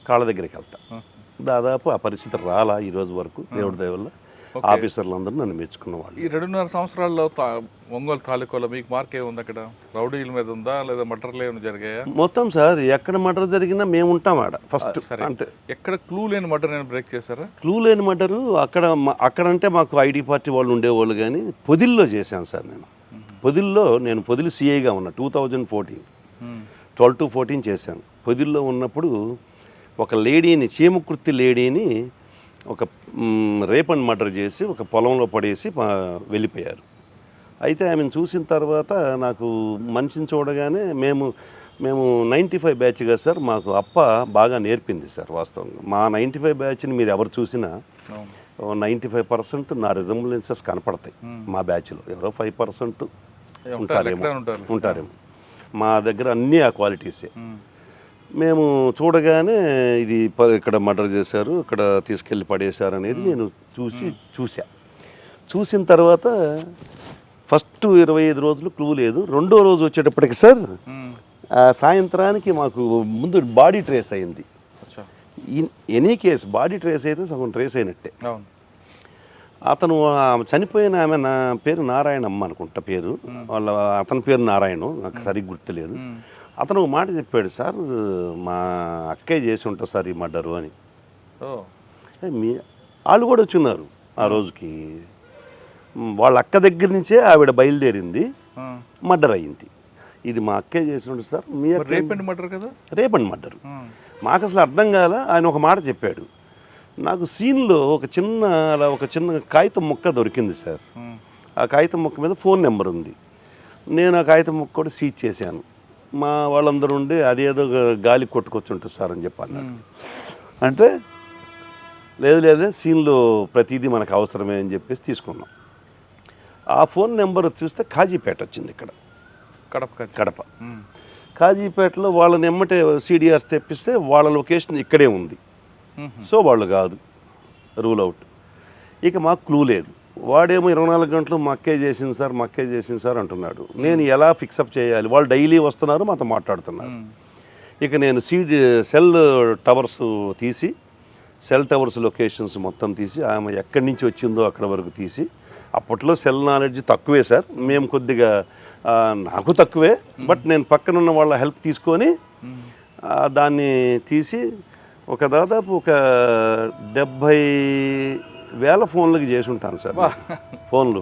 కాళ్ళ దగ్గరికి వెళ్తా. దాదాపు ఆ పరిస్థితి రాలా ఈ రోజు వరకు, దేవుడి దయ వల్ల. ఆఫీసర్లు అందరూ నన్ను మెచ్చుకున్న వాళ్ళు. ఈ 2.5 సంవత్సరాల్లో ఒంగోలు తాలూకాలో మీకు మార్క్ ఏముంది? అక్కడ రౌడీల మీద ఉందా లేదా మర్డర్లు ఏమైనా జరిగాయా? మొత్తం సార్ ఎక్కడ మర్డర్ జరిగినా మేము ఉంటాం ఆడ ఫస్ట్. అంటే ఎక్కడ క్లూ లేని మర్డర్ నేను బ్రేక్ చేశారా? క్లూ లేని మర్డరు అక్కడంటే మాకు ఐడి పార్టీ వాళ్ళు ఉండేవాళ్ళు, కానీ పొదిల్లో చేశాను సార్. నేను పొదిలి సిఐగా ఉన్నా 2014 12 to 14 చేశాను. పొదిల్లో ఉన్నప్పుడు ఒక లేడీని, చీమకుర్తి లేడీని ఒక రేప్ అండ్ మర్డర్ చేసి ఒక పొలంలో పడేసి వెళ్ళిపోయారు. అయితే ఆమెను చూసిన తర్వాత నాకు మనిషిని చూడగానే మేము 95 బ్యాచ్ కదా సార్, మాకు అప్ప బాగా నేర్పింది సార్. వాస్తవంగా మా 95 బ్యాచ్ని మీరు ఎవరు చూసినా 95% నా రిజంబ్లెన్సెస్ కనపడతాయి. మా బ్యాచ్లో ఎవరో 5% ఉంటారేమో. మా దగ్గర అన్నీ ఆ క్వాలిటీసే. మేము చూడగానే ఇది ఇక్కడ మర్డర్ చేశారు, ఇక్కడ తీసుకెళ్ళి పడేశారు అనేది నేను చూసిన తర్వాత ఫస్ట్ 25 రోజులు క్లూ లేదు. 2వ రోజు వచ్చేటప్పటికి సార్ సాయంత్రానికి మాకు ముందు బాడీ ట్రేస్ అయింది. ఎనీ కేసు బాడీ ట్రేస్ అయితే సగం ట్రేస్ అయినట్టే. అతను చనిపోయిన ఆమె నా పేరు నారాయణమ్మ అనుకుంటా పేరు, అతని పేరు నారాయణ, నాకు సరిగ్గా గుర్తులేదు. అతను ఒక మాట చెప్పాడు, సార్ మా అక్కయ్య చేసి ఉంటారు సార్ ఈ మర్డరు అని. వాళ్ళు కూడా వచ్చున్నారు ఆ రోజుకి. వాళ్ళ అక్క దగ్గర నుంచే ఆవిడ బయలుదేరింది, ఆ. మర్డర్ అయ్యింది. ఇది మా అక్కే చేసినట్టు సార్. మీ మరి రేప్ అండ్ మర్డర్ కదా. Rape and murder. ఆ. మాకు అసలు అర్థం కాల. ఆయన ఒక మాట చెప్పాడు నాకు. సీన్లో ఒక చిన్న కాగితం ముక్క దొరికింది సార్. ఆ కాగితం ముక్క మీద ఫోన్ నెంబర్ ఉంది. నేను ఆ కాగితం ముక్క కూడా సీజ్ చేశాను. మా వాళ్ళందరూ ఉండి అదేదో గాలి కొట్టుకొచ్చుంటుంది సార్ అని చెప్పాను. అంటే లేదు సీన్లో ప్రతిదీ మనకు అవసరమే అని చెప్పేసి తీసుకున్నాం. ఆ ఫోన్ నెంబర్ చూస్తే కాజీపేట వచ్చింది. ఇక్కడ కడప కాజీపేటలో వాళ్ళని ఎమ్మటే సిడిఆర్స్ తెప్పిస్తే వాళ్ళ లొకేషన్ ఇక్కడే ఉంది. సో వాళ్ళు కాదు, రూల్ అవుట్. ఇక మాకు క్లూ లేదు. వాడేమో 24 గంటలు మక్కే చేసింది సార్ అంటున్నాడు. నేను ఎలా ఫిక్సప్ చేయాలి? వాళ్ళు డైలీ వస్తున్నారు, మాతో మాట్లాడుతున్నారు. ఇక నేను సెల్ టవర్స్ తీసి, సెల్ టవర్స్ లొకేషన్స్ మొత్తం తీసి, ఆమె ఎక్కడి నుంచి వచ్చిందో అక్కడ వరకు తీసి, అప్పట్లో సెల్ నాలెడ్జ్ తక్కువే సార్, మేము కొద్దిగా నాకు తక్కువే, బట్ నేను పక్కనున్న వాళ్ళ హెల్ప్ తీసుకొని దాన్ని తీసి దాదాపు 70,000 ఫోన్లకి చేసి ఉంటాను సార్. ఫోన్లు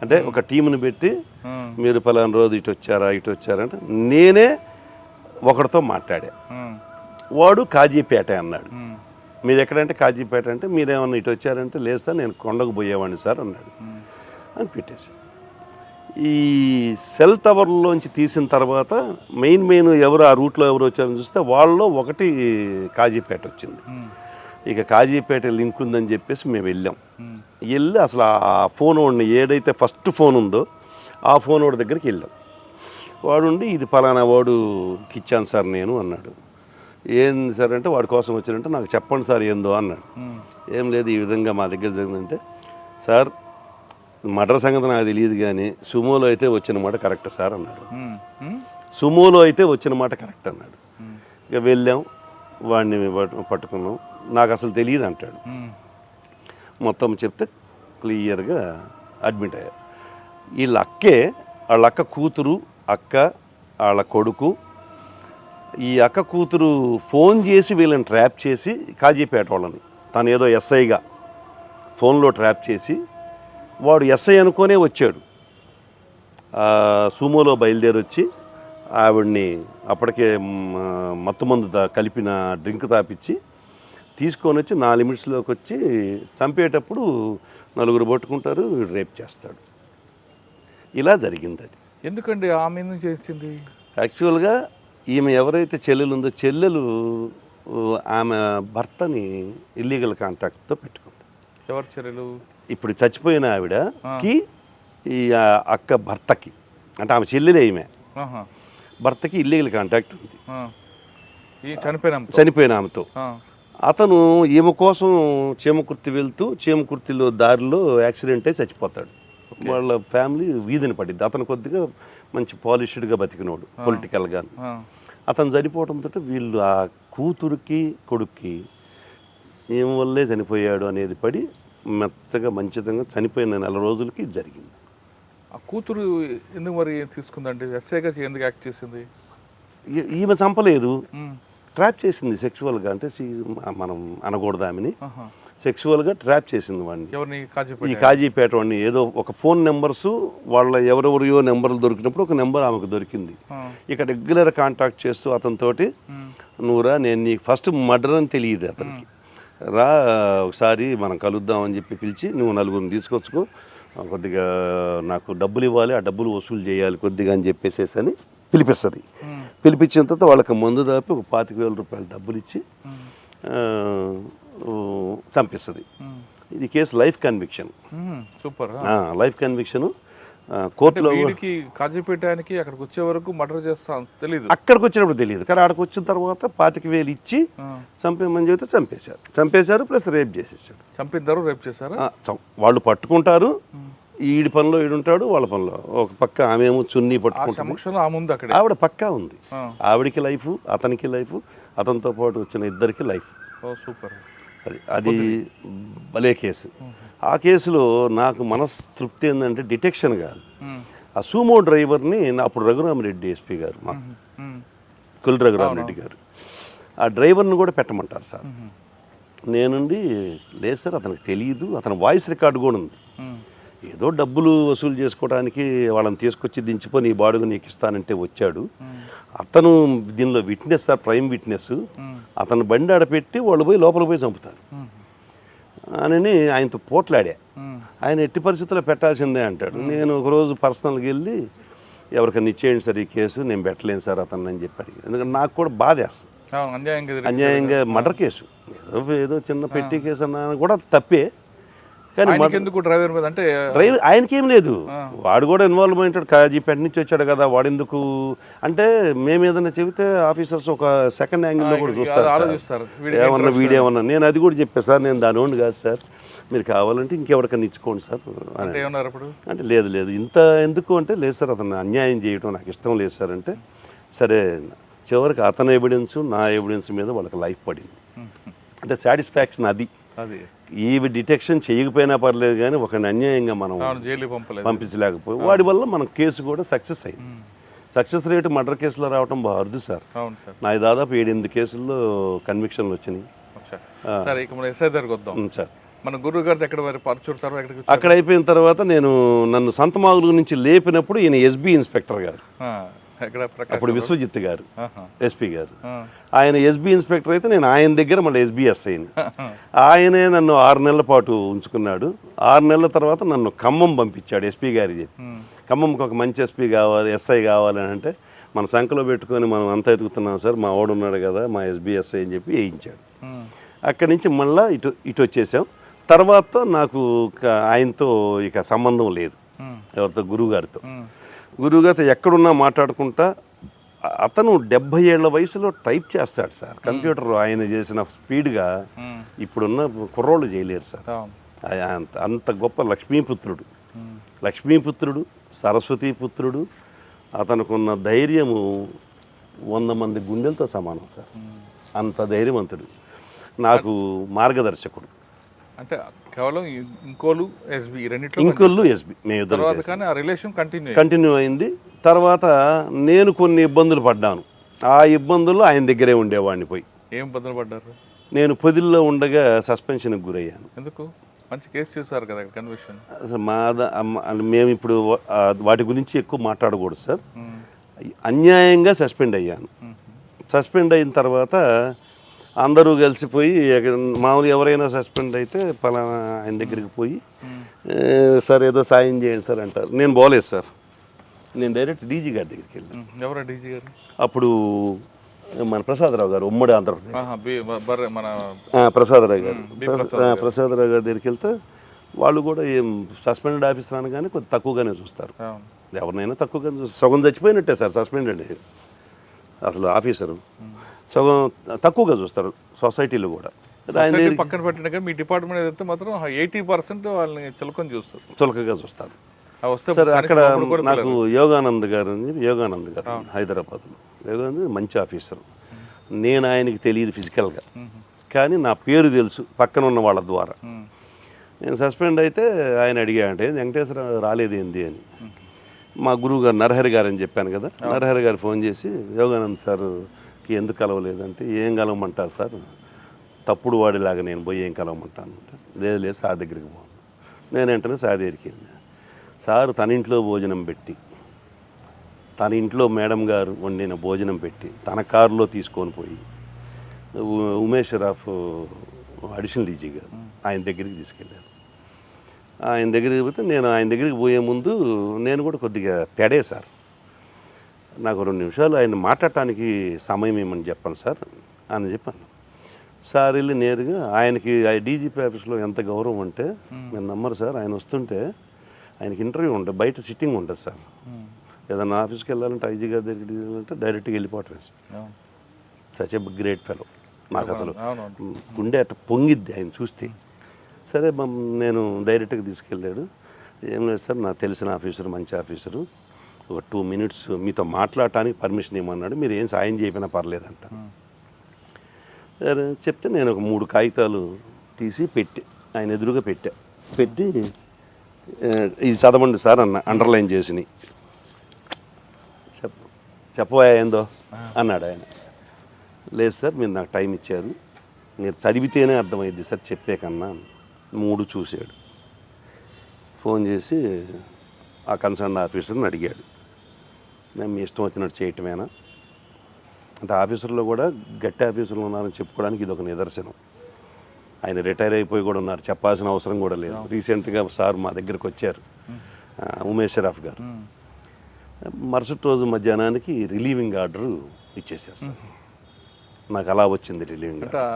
అంటే ఒక టీంని పెట్టి మీరు పలానా రోజు ఇటు వచ్చారా అంటే నేనే ఒకరితో మాట్లాడా. వాడు కాజీపేట అన్నాడు. మీరు ఎక్కడంటే కాజీపేట అంటే మీరేమన్నా ఇటు వచ్చారంటే లేదు సార్ నేను కొండకు పోయేవాడిని సార్ అన్నాడు అని పెట్టేసి. ఈ సెల్ టవర్లోంచి తీసిన తర్వాత మెయిన్ ఎవరు ఆ రూట్లో ఎవరు వచ్చారని చూస్తే వాళ్ళలో ఒకటి కాజీపేట వచ్చింది. ఇక కాజీపేట లింక్ ఉందని చెప్పేసి మేము వెళ్ళి అసలు ఆ ఫోన్ వాడిని ఏదైతే ఫస్ట్ ఫోన్ ఉందో ఆ ఫోన్ వాడి దగ్గరికి వెళ్ళాం. వాడుండి ఇది పలానా వాడుకి ఇచ్చాను సార్ నేను అన్నాడు. ఏంది సార్ అంటే వాడి కోసం వచ్చారంటే నాకు చెప్పండి సార్ ఏందో అన్నాడు. ఏం లేదు ఈ విధంగా మా దగ్గర జరిగిందంటే సార్ మర్డర్ సంగతి నాకు తెలియదు కానీ సుమోలో అయితే వచ్చిన మాట కరెక్ట్ సార్ అన్నాడు. సుమోలో అయితే వచ్చిన మాట కరెక్ట్ అన్నాడు. ఇక వెళ్ళాం, వాడిని పట్టుకున్నాం. నాకు అసలు తెలియదు అంటాడు. మొత్తం చెప్తే క్లియర్గా అడ్మిట్ అయ్యారు. వాళ్ళ అక్క కూతురు, వాళ్ళ కొడుకు. ఈ అక్క కూతురు ఫోన్ చేసి వీళ్ళని ట్రాప్ చేసి కాజీపేట వాళ్ళని, తను ఏదో ఎస్ఐగా ఫోన్లో ట్రాప్ చేసి, వాడు ఎస్ఐ అనుకోనే వచ్చాడు. సుమోలో బయలుదేరి వచ్చి ఆవిడ్ని అప్పటికే మత్తుమందు కలిపిన డ్రింక్ తాపిచ్చి తీసుకొని వచ్చి 4 నిమిషంలోకి వచ్చి చంపేటప్పుడు 4 పట్టుకుంటారు, వీడు రేప్ చేస్తాడు. ఇలా జరిగింది. అది ఎందుకండి ఆమె ఎందుకు చేసింది? యాక్చువల్గా ఈమె ఎవరైతే చెల్లెలు ఉందో చెల్లెలు ఆమె భర్తని ఇల్లీగల్ కాంట్రాక్ట్తో పెట్టుకుంది. ఎవరు చెల్లెలు? ఇప్పుడు చచ్చిపోయిన ఆవిడకి ఈ అక్క భర్తకి, అంటే ఆమె చెల్లెలే ఈమె భర్తకి ఇల్లీగల్ కాంట్రాక్ట్ ఉంది చనిపోయిన ఆమెతో. అతను ఈమె కోసం చీమకుర్తి వెళ్తూ చీమకుర్తిలో దారిలో యాక్సిడెంట్ అయి చచ్చిపోతాడు. వాళ్ళ ఫ్యామిలీ వీధిని పడింది. అతను కొద్దిగా మంచి పాలిష్డ్గా బతికినోడు పొలిటికల్గా. అతను చనిపోవడంతో వీళ్ళు ఆ కూతురికి కొడుక్కి ఏం వల్లే చనిపోయాడు అనేది పడి మెత్తగా మంచితంగా చనిపోయిన 4 రోజులకి జరిగింది. ఆ కూతురు ఎందుకు మరి తీసుకుందండి? ఎస్ఐగా ఎందుకు యాక్ట్ చేసింది? ఈమె చంపలేదు, ట్రాప్ చేసింది సెక్చువల్గా. అంటే మనం అనకూడదు ఆమెని, సెక్చువల్గా ట్రాప్ చేసింది వాడిని. ఈ కాజీపేట వాడిని ఏదో ఒక ఫోన్ నెంబర్స్ వాళ్ళ ఎవరెవరియో నెంబర్లు దొరికినప్పుడు ఒక నెంబర్ ఆమెకు దొరికింది. ఇక రెగ్యులర్ కాంటాక్ట్ చేస్తూ అతనితోటి నువ్వురా నేను నీకు ఫస్ట్ మర్డర్ అని తెలియదు అతనికి, రా ఒకసారి మనం కలుద్దాం అని చెప్పి పిలిచి నువ్వు 4 తీసుకొచ్చుకో, కొద్దిగా నాకు డబ్బులు ఇవ్వాలి, ఆ డబ్బులు వసూలు చేయాలి కొద్దిగా అని చెప్పేసేసి అని పిలిపిస్తుంది. పిలిపించిన తర్వాత వాళ్ళకి మందు దాపి ఒక 25,000 రూపాయలు డబ్బులు ఇచ్చి చంపిస్తుంది. ఇది case life conviction. Super. Life conviction కోర్టులో. కాజీపేటానికి అక్కడికి వచ్చే వరకు మర్డర్ చేస్తాను తెలియదు, అక్కడికి వచ్చినప్పుడు తెలియదు. కానీ అక్కడికి వచ్చిన తర్వాత 25,000 ఇచ్చి చంపేమని చెబితే చంపేశారు ప్లస్ రేప్ చేసేసాడు. చంపిద్దరు రేప్ చేశారు. వాళ్ళు పట్టుకుంటారు, ఈడి పనిలో ఈడుంటాడు, వాళ్ళ పనిలో ఒక పక్క ఆమెమో చున్నీ పట్టుకుంటాడు. ఆవిడ పక్కా ఉంది, ఆవిడికి లైఫ్, అతనికి లైఫ్, అతనితో పాటు వచ్చిన ఇద్దరికి లైఫ్. సూపర్. అది భలే కేసు. ఆ కేసులో నాకు మనస్తృప్తి ఏంటంటే డిటెక్షన్ కాదు, ఆ సూమో డ్రైవర్ని అప్పుడు రఘురామరెడ్డి ఎస్పీ గారు, మా కుల్ రఘురామరెడ్డి గారు, ఆ డ్రైవర్ని కూడా పెట్టమంటారు సార్. నేనుండి లేదు సార్ అతనికి తెలియదు, అతని వాయిస్ రికార్డు కూడా ఉంది. ఏదో డబ్బులు వసూలు చేసుకోవడానికి వాళ్ళని తీసుకొచ్చి దించిపోయి నీ బాడుగు నీకు ఇస్తానంటే వచ్చాడు. అతను దీనిలో విట్నెస్ సార్, ప్రైమ్ విట్నెస్. అతను బండి ఆడపెట్టి వాళ్ళు పోయి లోపల పోయి చంపుతారు అని ఆయనతో పోట్లాడా. ఆయన ఎట్టి పరిస్థితుల్లో పెట్టాల్సిందే అంటాడు. నేను ఒకరోజు పర్సనల్గా వెళ్ళి ఎవరికైనా ఇచ్చేయండి సార్ ఈ కేసు, నేను పెట్టలేను సార్ అతను అని చెప్పి అడిగాను. ఎందుకంటే నాకు కూడా బాధేస్తుంది. అన్యాయంగా మర్డర్ కేసు, ఏదో చిన్న పెట్టి కేసు అన్నా కూడా తప్పే, కానీ ఎందుకు డ్రైవర్ మీద అంటే డ్రైవర్ ఆయనకేం లేదు, వాడు కూడా ఇన్వాల్వ్ అయింటాడు. కాజీపేట నుంచి వచ్చాడు కదా, వాడు ఎందుకు అంటే మేము ఏదైనా చెబితే ఆఫీసర్స్ ఒక సెకండ్ యాంగిల్లో కూడా చూస్తారు. ఏమన్నా వీడేమన్నా, నేను అది కూడా చెప్పాను సార్, నేను దాని ఓన్లు కాదు సార్, మీరు కావాలంటే ఇంకెవరికన్నా ఇచ్చుకోండి సార్ అంటే లేదు ఇంత ఎందుకు అంటే, లేదు సార్ అతను అన్యాయం చేయడం నాకు ఇష్టం లేదు సార్ అంటే, సరే చివరికి అతని ఎవిడెన్స్ నా ఎవిడెన్స్ మీద వాళ్ళకి లైఫ్ పడింది. అంటే సాటిస్ఫాక్షన్ అది. ఈ డిటెక్షన్ చేయకపోయినా పర్లేదు, కానీ ఒక అన్యాయంగా మనం పంపించలేకపోయి వాడి వల్ల మన కేసు కూడా సక్సెస్ అయింది. సక్సెస్ రేటు మర్డర్ కేసులో రావడం బాగా అరుదు సార్. నాకు దాదాపు 7-8 కేసుల్లో కన్విక్షన్లు వచ్చినాయి సార్. మన గురువు గారి అక్కడ అయిపోయిన తర్వాత నన్ను సంతమాగులు నుంచి లేపినప్పుడు ఈయన ఎస్బీ ఇన్స్పెక్టర్ గారు, అప్పుడు విశ్వజిత్ గారు ఎస్పీ గారు, ఆయన ఎస్బీ ఇన్స్పెక్టర్ అయితే నేను ఆయన దగ్గర మళ్ళీ ఎస్బీఎస్ అయింది. ఆయనే నన్ను 6 నెలల పాటు ఉంచుకున్నాడు. 6 నెలల తర్వాత నన్ను ఖమ్మం పంపించాడు ఎస్పీ గారి చెప్పి. ఖమ్మంకి ఒక మంచి ఎస్పీ కావాలి, ఎస్ఐ కావాలి అని అంటే మన సంఖలో పెట్టుకొని మనం అంతా ఎదుగుతున్నాం సార్, మా వాడు ఉన్నాడు కదా మా ఎస్బీఎస్ఐ అని చెప్పి వేయించాడు. అక్కడి నుంచి మళ్ళీ ఇటు వచ్చేసాం. తర్వాత నాకు ఆయనతో ఇక సంబంధం లేదు, ఎవరితో గురువుగారితో ఎక్కడున్నా మాట్లాడుకుంటా. అతను 70 ఏళ్ల వయసులో టైప్ చేస్తాడు సార్ కంప్యూటర్. ఆయన చేసిన స్పీడ్గా ఇప్పుడున్న కుర్రోళ్ళు చేయలేరు సార్. అంత గొప్ప లక్ష్మీపుత్రుడు సరస్వతీపుత్రుడు. అతనుకున్న ధైర్యము 100 మంది గుండెలతో సమానం సార్. అంత ధైర్యవంతుడు, నాకు మార్గదర్శకుడు. అంటే కేవలం ఇంకోలు ఎస్బీ కంటిన్యూ అయింది. తర్వాత నేను కొన్ని ఇబ్బందులు పడ్డాను. ఆ ఇబ్బందుల్లో ఆయన దగ్గరే ఉండేవాడిని. పోయి ఏం ఇబ్బందులు పడ్డారు? నేను పొదిల్లో ఉండగా సస్పెన్షన్కి గురయ్యాను. ఎందుకు? మంచి కేసు చేశారు కదా కన్విక్షన్. అసలు మేము ఇప్పుడు వాటి గురించి ఎక్కువ మాట్లాడకూడదు సార్. అన్యాయంగా సస్పెండ్ అయ్యాను. సస్పెండ్ అయిన తర్వాత అందరూ కలిసిపోయి, మామూలు ఎవరైనా సస్పెండ్ అయితే పలానా ఆయన దగ్గరికి పోయి సార్ ఏదో సాయం చేయండి సార్ అంటారు. నేను పోలేదు సార్, నేను డైరెక్ట్ డీజీ గారి దగ్గరికి వెళ్ళాను. ఎవరు డీజీ గారు? అప్పుడు మన ప్రసాదరావు గారు, ఉమ్మడి ఆంధ్రప్రదేశ్ ప్రసాదరావు గారి దగ్గరికి వెళ్తే వాళ్ళు కూడా ఏం సస్పెండెడ్ ఆఫీసర్ అనగానే కొద్దిగా తక్కువగానే చూస్తారు. ఎవరినైనా తక్కువగా సగం చచ్చిపోయినట్టే సార్ సస్పెండ్ అండి. అసలు ఆఫీసరు సగం తక్కువగా చూస్తారు సొసైటీలో కూడా. పక్కన పెట్టిన మీ డిపార్ట్మెంట్ ఏదైతే మాత్రం 80% వాళ్ళని చులకగా చూస్తారు. సార్ అక్కడ నాకు యోగానంద్ గారు హైదరాబాద్లో. యోగానంద్ మంచి ఆఫీసర్. నేను ఆయనకి తెలియదు ఫిజికల్గా, కానీ నా పేరు తెలుసు పక్కన ఉన్న వాళ్ళ ద్వారా. నేను సస్పెండ్ అయితే ఆయన అడిగాడంటే వెంకటేశ్వర రాలేదేంది అని. మా గురువు గారు నరహరి గారు అని చెప్పాను కదా, నరహరి గారు ఫోన్ చేసి యోగానంద్ సార్కి ఎందుకు కలవలేదంటే, ఏం కలవమంటారు సార్, తప్పుడు వాడిలాగా నేను పోయి ఏం కలవమంటాను అంటే, లేదు సార్ దగ్గరికి పోను. నేను వెంటనే సార్ దగ్గరికి వెళ్ళాను. సార్ తన ఇంట్లో భోజనం పెట్టి, తన ఇంట్లో మేడం గారు వండిన భోజనం పెట్టి తన కారులో తీసుకొని పోయి ఉమేష్ రాఫ్ అడిషనల్ డీజీ గారు ఆయన దగ్గరికి తీసుకెళ్ళారు. ఆయన దగ్గరికి పోతే నేను ఆయన దగ్గరికి పోయే ముందు నేను కూడా కొద్దిగా పెడే సార్, నాకు 2 నిమిషాలు ఆయన మాట్లాడటానికి సమయం ఏమని చెప్పండి సార్ అని చెప్పాను. సార్ వెళ్ళి నేరుగా ఆయనకి డీజీపీ ఆఫీస్లో ఎంత గౌరవం అంటే మీరు నమ్మరు సార్, ఆయన వస్తుంటే ఆయనకి ఇంటర్వ్యూ ఉంటుంది, బయట సిట్టింగ్ ఉంటుంది సార్. ఏదన్నా ఆఫీస్కి వెళ్ళాలంటే ఐజీ గారి దగ్గరికి అంటే డైరెక్ట్గా వెళ్ళిపోవటం sir. Such a great fellow. నాకు అసలు గుండె అట్ట పొంగిద్ది ఆయన చూస్తే. సరే నేను డైరెక్ట్గా తీసుకెళ్ళాడు. ఏం లేదు సార్, నాకు తెలిసిన ఆఫీసరు, మంచి ఆఫీసరు, ఒక 2 minutes మీతో మాట్లాడటానికి పర్మిషన్ ఇవ్వమన్నాడు, మీరు ఏం సాయం చేయకపోయినా పర్లేదంట. సరే చెప్తే నేను ఒక 3 కాగితాలు తీసి పెట్టి ఆయన ఎదురుగా పెట్టి ఇది చదవండి సార్ అన్న, అండర్లైన్ చేసినాయి. చెప్పబోయా ఏందో అన్నాడు ఆయన. లేదు సార్, మీరు నాకు టైం ఇచ్చారు, మీరు చదివితేనే అర్థమైంది సార్ చెప్పే కన్నా. 3 చూశాడు. ఫోన్ చేసి ఆ కన్సర్న్ ఆఫీసర్ని అడిగాడు, మేము మీ ఇష్టం వచ్చినట్టు చేయటమేనా అంటే. ఆఫీసర్లో కూడా గట్టి ఆఫీసర్లు ఉన్నారని చెప్పుకోవడానికి ఇది ఒక నిదర్శనం. ఆయన రిటైర్ అయిపోయి కూడా ఉన్నారు, చెప్పాల్సిన అవసరం కూడా లేదు. రీసెంట్గా సార్ మా దగ్గరికి వచ్చారు, ఉమేష్ షరాఫ్ గారు. మరుసటి రోజు మధ్యాహ్నానికి రిలీవింగ్ ఆర్డర్ ఇచ్చేశారు సార్. నాకు అలా వచ్చింది రిలీవింగ్ ఆర్డర్.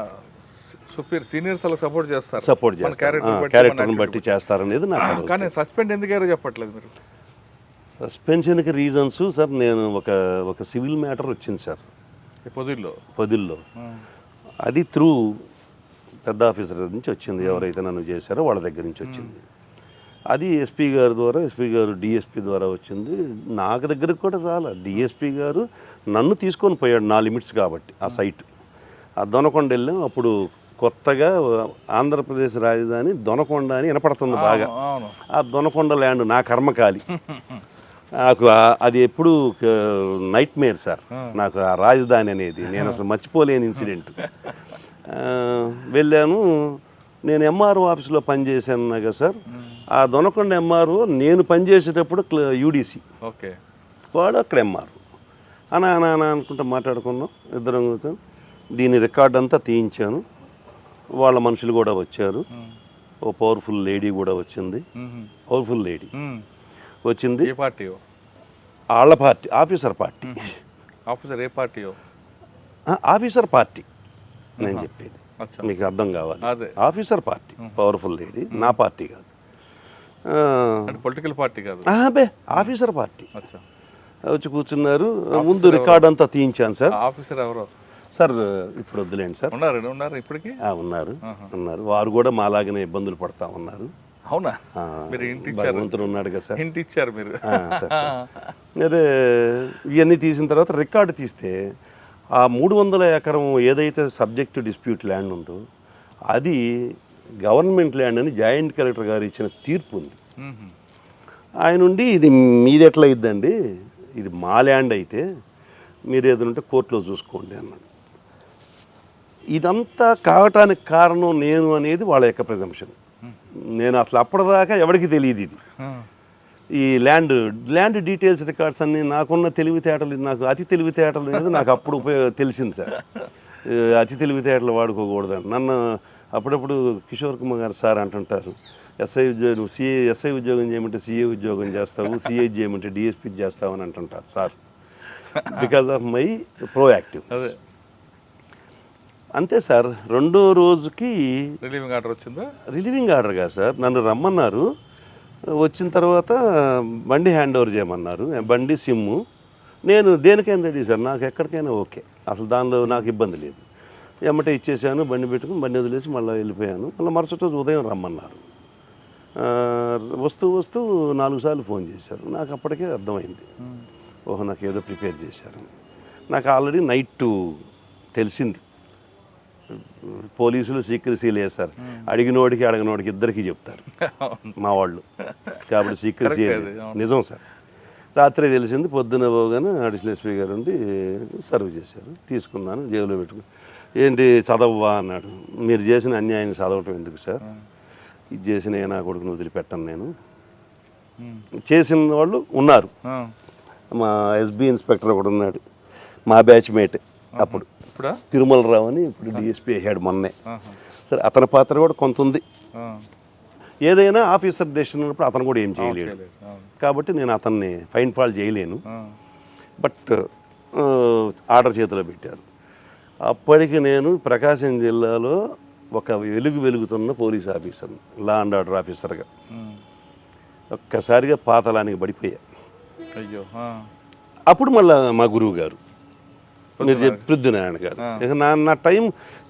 సీనియర్స్ అలా సపోర్ట్ చేస్తారు, సపోర్ట్ చేస్తారు, క్యారెక్టర్ని బట్టి చేస్తారనేది నాకు. కానీ సస్పెండ్ ఎందుకు చెప్పట్లేదు మీరు? సస్పెన్షన్కి రీజన్స్ సార్, నేను ఒక సివిల్ మ్యాటర్ వచ్చింది సార్ పొదిల్లో. అది త్రూ పెద్ద ఆఫీసర్ నుంచి వచ్చింది, ఎవరైతే నన్ను చేశారో వాళ్ళ దగ్గర నుంచి వచ్చింది. అది ఎస్పీ గారి ద్వారా, ఎస్పీ గారు డిఎస్పీ ద్వారా వచ్చింది. నాకు దగ్గరికి కూడా రాలే. డిఎస్పీ గారు నన్ను తీసుకొని పోయాడు, నా లిమిట్స్ కాబట్టి. ఆ సైట్ ఆ దొనకొండ వెళ్ళాం. అప్పుడు కొత్తగా ఆంధ్రప్రదేశ్ రాజధాని దొనకొండ అని వినపడుతుంది బాగా. ఆ దొనకొండ ల్యాండ్ నా కర్మకాలి. నాకు అది ఎప్పుడు నైట్ మేర్ సార్, నాకు ఆ రాజధాని అనేది నేను అసలు మర్చిపోలేని ఇన్సిడెంట్. వెళ్ళాను. నేను ఎంఆర్ఓ ఆఫీస్లో పనిచేశాను కదా సార్. ఆ దొనకొండ ఎంఆర్ఓ నేను పనిచేసేటప్పుడు యూడీసీ, వాడు అక్కడ ఎంఆర్ఓ. అనా అనుకుంటా మాట్లాడుకున్నాం ఇద్దరం కూర్చొని. దీని రికార్డ్ అంతా తీయించాను. వాళ్ళ మనుషులు కూడా వచ్చారు. ఓ పవర్ఫుల్ లేడీ కూడా వచ్చింది. పవర్ఫుల్ లేడీ వచ్చింది. వాళ్ళ పార్టీ, ఆఫీసర్ పార్టీ. ఏ పార్టీ? ఆఫీసర్ పార్టీ నేను చెప్పేది మీకు అర్థం కావాలి. ఆఫీసర్ పార్టీ, పవర్ఫుల్ లేడీ, నా పార్టీ కాదు, పొలిటికల్ పార్టీ కాదు, అబ్బే ఆఫీసర్ పార్టీ. వచ్చి కూర్చున్నారు. ముందు రికార్డ్ అంతా తీయించాను సార్. ఆఫీసర్ ఎవరో సార్ ఇప్పుడు వద్దులేండి సార్. ఉన్నారు ఇప్పటికీ ఉన్నారు. వారు కూడా మాలాగానే ఇబ్బందులు పడతా ఉన్నారు. అవునా? భగవంతుడు ఉన్నాడు కదా సార్. హింట్ ఇచ్చారు మీరు. అదే ఇవన్నీ తీసిన తర్వాత రికార్డు తీస్తే ఆ 300 ఎకరం ఏదైతే సబ్జెక్ట్ డిస్ప్యూట్ ల్యాండ్ ఉందో అది గవర్నమెంట్ ల్యాండ్ అని జాయింట్ కలెక్టర్ గారు ఇచ్చిన తీర్పు ఉంది. ఆయన నుండి ఇది మీది ఎట్లా అయిద్దండి, ఇది మా ల్యాండ్ అయితే మీరు ఏదంటే కోర్టులో చూసుకోండి అన్నాడు. ఇదంతా కావటానికి కారణం నేను అనేది వాళ్ళ యొక్క ప్రిజంప్షన్. నేను అసలు అప్పటిదాకా ఎవరికి తెలియదు ఇది. ఈ ల్యాండ్ డీటెయిల్స్ రికార్డ్స్ అన్నీ నాకున్న తెలివితేటలు, నాకు అతి తెలివితేటలు అనేది నాకు అప్పుడు తెలిసింది సార్. అతి తెలివితేటలు వాడుకోకూడదని నన్ను అప్పుడప్పుడు కిషోర్ కుమార్ గారు సార్ అంటుంటారు, ఎస్ఐ ఉద్యోగం ఎస్ఐ ఉద్యోగం చేయమంటే సిఏ ఉద్యోగం చేస్తావు, సిఏ చేయమంటే డిఎస్పీ చేస్తావు అని అంటుంటారు sir. Because of my proactive. అంతే సార్. రెండో రోజుకి రిలీవింగ్ ఆర్డర్ వచ్చిందా? రిలీవింగ్ ఆర్డర్ కాదు సార్, నన్ను రమ్మన్నారు. వచ్చిన తర్వాత బండి హ్యాండ్ ఓవర్ చేయమన్నారు. బండి సిమ్ము నేను దేనికైనా రెడీ సార్, నాకు ఎక్కడికైనా ఓకే, అసలు దానిలో నాకు ఇబ్బంది లేదు. ఎమ్మటే ఇచ్చేసాను, బండి పెట్టుకుని బండి వదిలేసి మళ్ళీ వెళ్ళిపోయాను. మళ్ళీ మరుసటి రోజు ఉదయం రమ్మన్నారు. వస్తూ 4 సార్లు ఫోన్ చేశారు. నాకు అప్పటికే అర్థమైంది, ఓహో నాకు ఏదో ప్రిపేర్ చేశారు. నాకు ఆల్రెడీ నైట్ తెలిసింది. పోలీసులు సీక్రసీ లేదు సార్, అడిగినోడికి అడగనోడికి ఇద్దరికి చెప్తారు మా వాళ్ళు, కాబట్టి సీక్రసీ నిజం సార్. రాత్రి తెలిసింది. పొద్దున పోగానే అడిషనల్ ఎస్పీ గారు ఉండి సర్వ్ చేశారు. తీసుకున్నాను, జేబులో పెట్టుకుని. ఏంటి చదవవా అన్నాడు. మీరు చేసిన అన్యాయాన్ని చదవటం ఎందుకు సార్, ఇది చేసిన నా కొడుకుని వదిలిపెట్టాను నేను. చేసిన వాళ్ళు ఉన్నారు. మా ఎస్బీ ఇన్స్పెక్టర్ ఒకడు ఉన్నాడు, మా బ్యాచ్ మేట్ అప్పుడు, తిరుమల రావు అని, ఇప్పుడు డిఎస్పీ అయ్యాడు మొన్నే. సరే అతని పాత్ర కూడా కొంత ఉంది. ఏదైనా ఆఫీసర్ డెసిషన్ ఉన్నప్పుడు అతను కూడా ఏం చేయలేడు, కాబట్టి నేను అతన్ని ఫైన్ ఫాల్ చేయలేను. బట్ ఆర్డర్ చేతిలో పెట్టారు. అప్పటికి నేను ప్రకాశం జిల్లాలో ఒక వెలుగుతున్న police officer, law and order ఆఫీసర్గా ఒక్కసారిగా పాతలానికి పడిపోయా. అప్పుడు మళ్ళీ మా గురువు గారు మీరు పృథ్వీనారాయణ గారు, ఇక నా టైం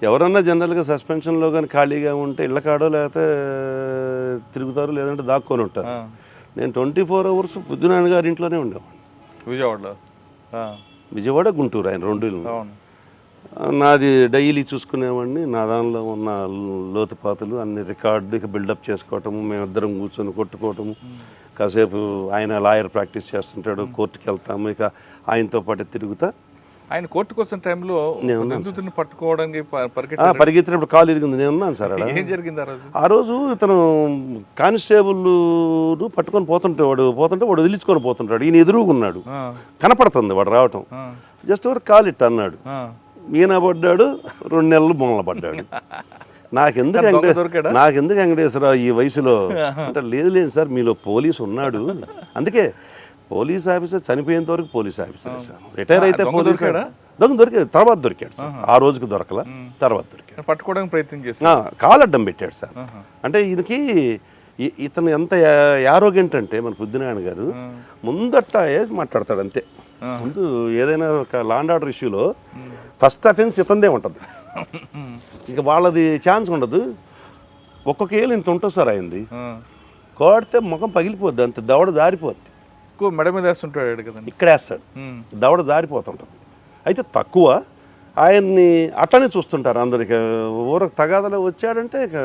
ఎవరన్నా జనరల్గా సస్పెన్షన్లో కానీ ఖాళీగా ఉంటే ఇళ్ళ కాడో లేకపోతే తిరుగుతారు, లేదంటే దాక్కొని ఉంటారు. నేను 24 hours పృథ్వీనారాయణ గారి ఇంట్లోనే ఉండేవాడిని. విజయవాడ, గుంటూరు, ఆయన 2 నాది డైలీ చూసుకునేవాడిని. నా దానిలో ఉన్న లోతుపాతులు అన్ని రికార్డుకి బిల్డప్ చేసుకోవటము, మేమిద్దరం కూర్చొని కొట్టుకోవటము. కాసేపు ఆయన లాయర్ ప్రాక్టీస్ చేస్తుంటాడు, కోర్టుకి వెళ్తాము, ఇక ఆయనతో పాటు తిరుగుతా ఆయన కోర్టుకు వచ్చిన టైంలో నిందితుడిని పట్టుకోవడానికి పరిగెత్తినప్పుడు కాలు ఇరిగింది, నేను ఉన్నాను సార్ అక్కడ. ఏం జరిగింది ఆ రోజు? ఆ రోజు ఇతను కానిస్టేబుల్ పట్టుకొని పోతుంటే వాడు వదిలించుకొని పోతుంటాడు, ఈయన ఎదురుగున్నాడు, కనపడుతుంది వాడు రావటం. జస్ట్ ఒక కాలు ఇట్ట అన్నాడు, ఈయన పడ్డాడు, 2 నెలలు మూలన పడ్డాడు. నాకెందుకు వెంకటేశ్వరరావు ఈ వయసులో అంటే, లేదు సార్ మీలో పోలీసు ఉన్నాడు, అందుకే పోలీస్ ఆఫీసర్ చనిపోయేంత వరకు పోలీస్ ఆఫీసర్ సార్, రిటైర్ అయితే పోలీస్ దొరికాడు, తర్వాత దొరికాడు సార్. ఆ రోజుకి దొరకల, తర్వాత దొరికాడు. పట్టుకోవడానికి ప్రయత్నం చేశాడు, కాలు అడ్డం పెట్టాడు సార్. అంటే ఈయనకి ఇతను ఎంత యారోగెంట్ అంటే మన బుద్ధినారాయణ గారు ముందట్ట మాట్లాడతాడు అంతే. ముందు ఏదైనా ఒక లా అండ్ ఆర్డర్ ఇష్యూలో ఫస్ట్ అఫెన్స్ ఇతందే ఉంటుంది, ఇంకా వాళ్ళది ఛాన్స్ ఉండదు. ఒక్కొక్క ఏళ్ళు ఇంత ఉంటుంది సార్ అయింది, కోడితే ముఖం పగిలిపోద్ది, అంత దవడ జారిపోద్ది. మెడ మీద వేస్తుంటాడు కదా, ఇక్కడ వేస్తాడు, దవడ జారిపోతుంటుంది. అయితే తక్కువ ఆయన్ని అట్లనే చూస్తుంటారు అందరికి. ఊరకు తగాదలో వచ్చాడంటే ఇక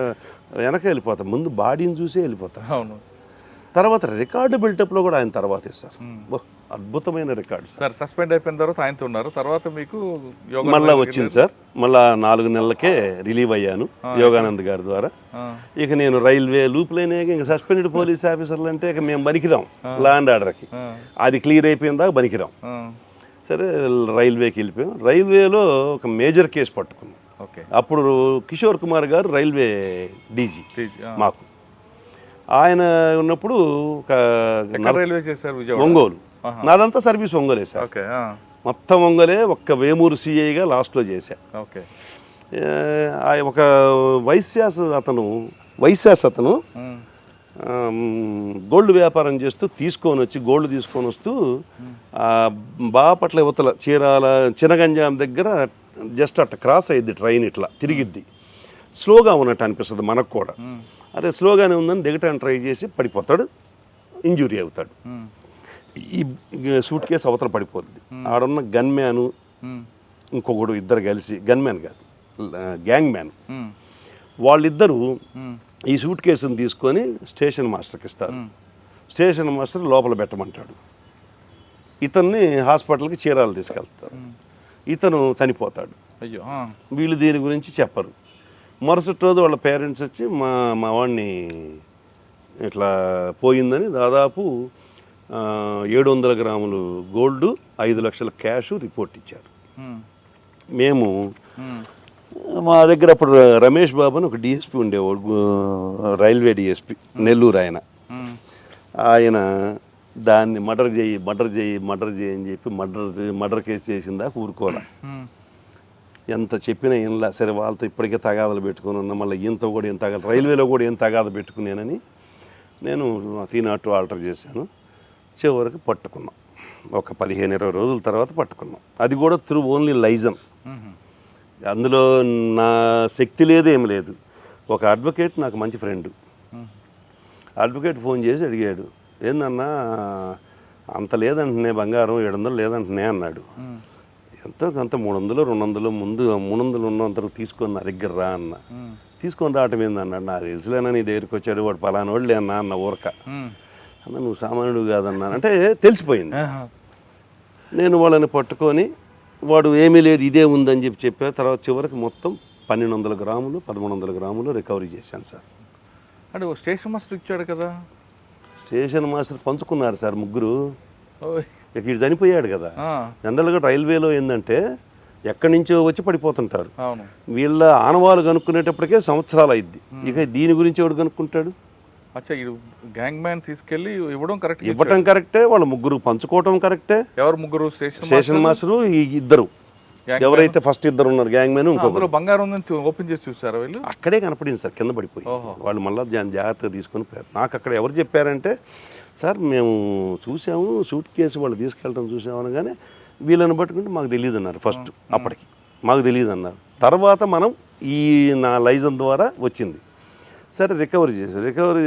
వెనక వెళ్ళిపోతారు, ముందు బాడీని చూసి వెళ్ళిపోతారు. అవును. తర్వాత రికార్డు బిల్టప్లో కూడా ఆయన తర్వాత ఇస్తారు, అద్భుతమైన రికార్డు సార్. సస్పెండ్ అయిపోయిన తర్వాత ఆయనతో ఉన్నారు, తర్వాత మీకు మళ్ళీ వచ్చింది సార్. మళ్ళా 4 నెలలకే రిలీవ్ అయ్యాను యోగానంద్ గారి ద్వారా. ఇక నేను రైల్వే లూప్లోనే ఇంక సస్పెండెడ్ పోలీస్ ఆఫీసర్లు అంటే ఇక మేము బనికిరాం లా అండ్ ఆర్డర్కి, అది క్లియర్ అయిపోయిన దాకా బనికిరాం. సరే రైల్వేకి వెళ్ళిపోయాం. రైల్వేలో ఒక మేజర్ కేసు పట్టుకున్నాం. అప్పుడు కిషోర్ కుమార్ గారు రైల్వే డీజీ మాకు, ఆయన ఉన్నప్పుడు ఒక రైల్వే చేశారు ఒంగోలు, నాదంతా సర్వీస్ ఒంగోలే సార్, మొత్తం ఒంగోలే. ఒక్క వేమూరు సిఐగా లాస్ట్లో చేశా. ఒక వైశ్యాస్ అతను గోల్డ్ వ్యాపారం చేస్తూ గోల్డ్ తీసుకొని వస్తూ బాపట్ల యువతల చీరాల చినగంజాం దగ్గర జస్ట్ అట్లా క్రాస్ అయ్యిద్ది ట్రైన్, ఇట్లా తిరిగిద్ది. స్లోగా ఉన్నట్టు అనిపిస్తుంది మనకు కూడా. అదే స్లోగానే ఉందని దిగటానికి ట్రై చేసి పడిపోతాడు, ఇంజురీ అవుతాడు. ఈ సూట్ కేసు అవతల పడిపోద్ది. ఆడున్న గన్ మ్యాను ఇంకొకడు ఇద్దరు కలిసి, గన్ మ్యాన్ కాదు గ్యాంగ్ మ్యాన్, వాళ్ళిద్దరూ ఈ సూట్ కేసుని తీసుకొని స్టేషన్ మాస్టర్కి ఇస్తారు. స్టేషన్ మాస్టర్ లోపల పెట్టమంటాడు. ఇతన్ని హాస్పిటల్కి చీరాలు తీసుకెళ్తారు. ఇతను చనిపోతాడు. అయ్యో. వీళ్ళు దీని గురించి చెప్పరు. మరుసటి రోజు వాళ్ళ పేరెంట్స్ వచ్చి మా వాడిని ఇట్లా పోయిందని దాదాపు 700 గ్రాములు గోల్డ్, 5 లక్షల క్యాష్ రిపోర్ట్ ఇచ్చారు. మేము మా దగ్గర అప్పుడు రమేష్ బాబు అని ఒక డిఎస్పీ ఉండేవాడు, రైల్వే డిఎస్పీ నెల్లూరు. ఆయన దాన్ని మర్డర్ చేయి అని చెప్పి మర్డర్ కేసు చేసిందా ఊరుకోలే. ఎంత చెప్పినా ఏం సరే వాళ్ళతో ఇప్పటికే తగాదాలు పెట్టుకుని ఉన్నా, మళ్ళీ ఈయనతో కూడా ఏం తగాదు, రైల్వేలో కూడా ఏం తగాద పెట్టుకున్నానని నేను తీనాటు ఆల్టర్ చేశాను. చివరికి పట్టుకున్నాం. ఒక 15-20 రోజుల తర్వాత పట్టుకున్నాం. అది కూడా త్రూ ఓన్లీ లైజన్. అందులో నా శక్తి లేదు, ఏం లేదు. ఒక అడ్వకేట్ నాకు మంచి ఫ్రెండ్, అడ్వకేట్ ఫోన్ చేసి అడిగాడు, ఏందన్నా అంత లేదంటున్నాయి బంగారం, 700 లేదంటున్నాయి అన్నాడు. ఎంతో కొంత 300, 200 ముందు 300 ఉన్నంతకు తీసుకొని నా దగ్గర రా అన్న. తీసుకొని రావటం ఏందన్నాడు, నా తెలుసులేనా నీ దగ్గరికి వచ్చాడు, వాడు పలానా వాడు లేనా అన్న ఊరక. అన్న నువ్వు సామాన్యుడు కాదన్నా అంటే తెలిసిపోయింది. నేను వాళ్ళని పట్టుకొని వాడు ఏమీ లేదు ఇదే ఉందని చెప్పారు. తర్వాత చివరికి మొత్తం 1200 గ్రాములు 1300 గ్రాములు రికవరీ చేశాను సార్. అంటే స్టేషన్ మాస్టర్ ఇచ్చాడు కదా. స్టేషన్ మాస్టర్ పంచుకున్నారు సార్ ముగ్గురు. ఇక్కడ చనిపోయాడు కదా. జనరల్గా రైల్వేలో ఏంటంటే ఎక్కడి నుంచో వచ్చి పడిపోతుంటారు. వీళ్ళ ఆనవాళ్ళు కనుక్కునేటప్పటికే సంవత్సరాలు అయింది. ఇక దీని గురించి ఎవడు కనుక్కుంటాడు? గ్యాంగ్ మ్యాన్ తీసుకెళ్ళి ఇవ్వటం కరెక్టే, వాళ్ళ ముగ్గురు పంచుకోవటం కరెక్టే. ఎవరు ముగ్గురు? స్టేషన్ మాస్టరు, ఈ ఇద్దరు ఎవరైతే ఫస్ట్ ఇద్దరు ఉన్నారు గ్యాంగ్ మ్యాన్, ఇంకొకరు. బంగారం ఉందని ఓపెన్ చేసి చూసారా వీళ్ళు? అక్కడే కనపడింది సార్, కింద పడిపోయి. వాళ్ళు మళ్ళీ జాగ్రత్తగా తీసుకొని పోయారు. నాకు అక్కడ ఎవరు చెప్పారంటే, సార్ మేము చూసాము సూట్ కేసు వాళ్ళు తీసుకెళ్ళడం చూసాము అనగానే వీళ్ళని పట్టుకుంటే మాకు తెలియదు అన్నారు. ఫస్ట్ అప్పటికి మాకు తెలియదు అన్నారు. తర్వాత మనం ఈ నా లైజన్ ద్వారా వచ్చింది. సరే రికవరీ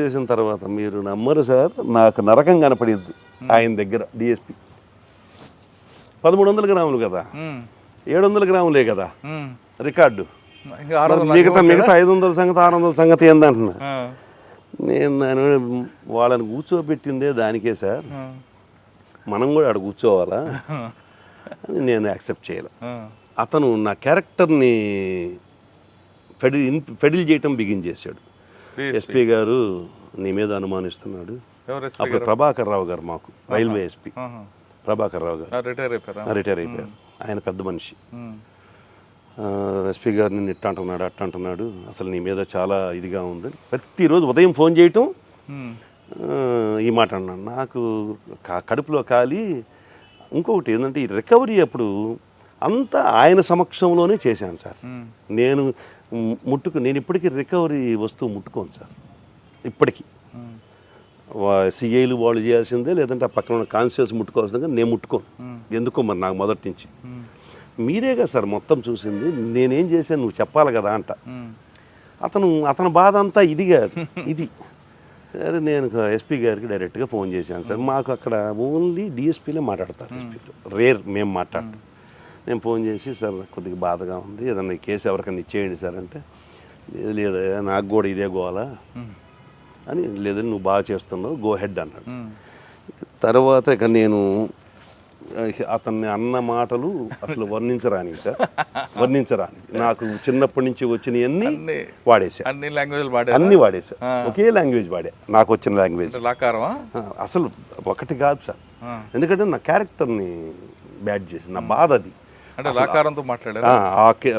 చేసిన తర్వాత మీరు నమ్మరు సార్, నాకు నరకం కనపడింది ఆయన దగ్గర. డిఎస్పీ 1300 గ్రాములు కదా, 700 గ్రాములే కదా రికార్డు. మిగతా 500 సంగతి 600 సంగతి ఏందంటున్నా. నేను దాని వాళ్ళని కూర్చోబెట్టిందే దానికే సార్, మనం కూడా ఆడ కూర్చోవాలా అని నేను యాక్సెప్ట్ చేయాలి. అతను నా క్యారెక్టర్ని ఫెడిల్ చేయటం బిగిన్ చేశాడు. ఎస్పీ గారు నీ మీద అనుమానిస్తున్నాడు. అప్పుడు ప్రభాకర్ రావు గారు, మాకు రైల్వే ఎస్పీ ప్రభాకర్ రావు గారు రిటైర్ అయిపోయారు. ఆయన పెద్ద మనిషి. ఎస్పీ గారు నిన్ను ఇట్ట అంటున్నాడు, అట్ట అంటున్నాడు, అసలు నీ మీద చాలా ఇదిగా ఉంది. ప్రతిరోజు ఉదయం ఫోన్ చేయటం ఈ మాట అన్నాడు. నాకు కడుపులో కాలి. ఇంకొకటి ఏంటంటే ఈ రికవరీ అప్పుడు అంతా ఆయన సమక్షంలోనే చేశాను సార్. నేను ఇప్పటికీ రికవరీ వస్తువు ముట్టుకోను సార్. ఇప్పటికీ సిఐలు వాళ్ళు చేయాల్సిందే, లేదంటే ఆ పక్కన ఉన్న కాన్షియస్ ముట్టుకోవాల్సిందే, నేను ముట్టుకోను. ఎందుకో మరి నాకు మొదటి నుంచి. మీరేగా సార్ మొత్తం చూసింది, నేనేం చేశాను నువ్వు చెప్పాలి కదా అంట. అతని బాధ అంతా ఇది కాదు, ఇది. అరే నేను ఎస్పీ గారికి డైరెక్ట్గా ఫోన్ చేశాను సార్. మాకు అక్కడ ఓన్లీ డిఎస్పీలే మాట్లాడతారు, ఎస్పీతో రేర్ మేము మాట్లాడతాం. నేను ఫోన్ చేసి సార్ కొద్దిగా బాధగా ఉంది, ఏదన్నా కేసు ఎవరికైనా ఇచ్చేయండి సార్ అంటే, లేదు నాకు కూడా ఇదే గోలా అని, లేదని నువ్వు బాగా చేస్తున్నావు, గో హెడ్ అన్నాడు. తర్వాత ఇక నేను అతన్ని అన్న మాటలు అసలు వర్ణించరాని సార్, వర్ణించరాని. నాకు చిన్నప్పటి నుంచి వచ్చినవన్నీ వాడేసా, అన్ని వాడేసా, ఒకే లాంగ్వేజ్ వాడా, నాకు వచ్చిన లాంగ్వేజ్. అసలు ఒకటి కాదు సార్, ఎందుకంటే నా క్యారెక్టర్ని బ్యాడ్ చేసి నా బాధ అది.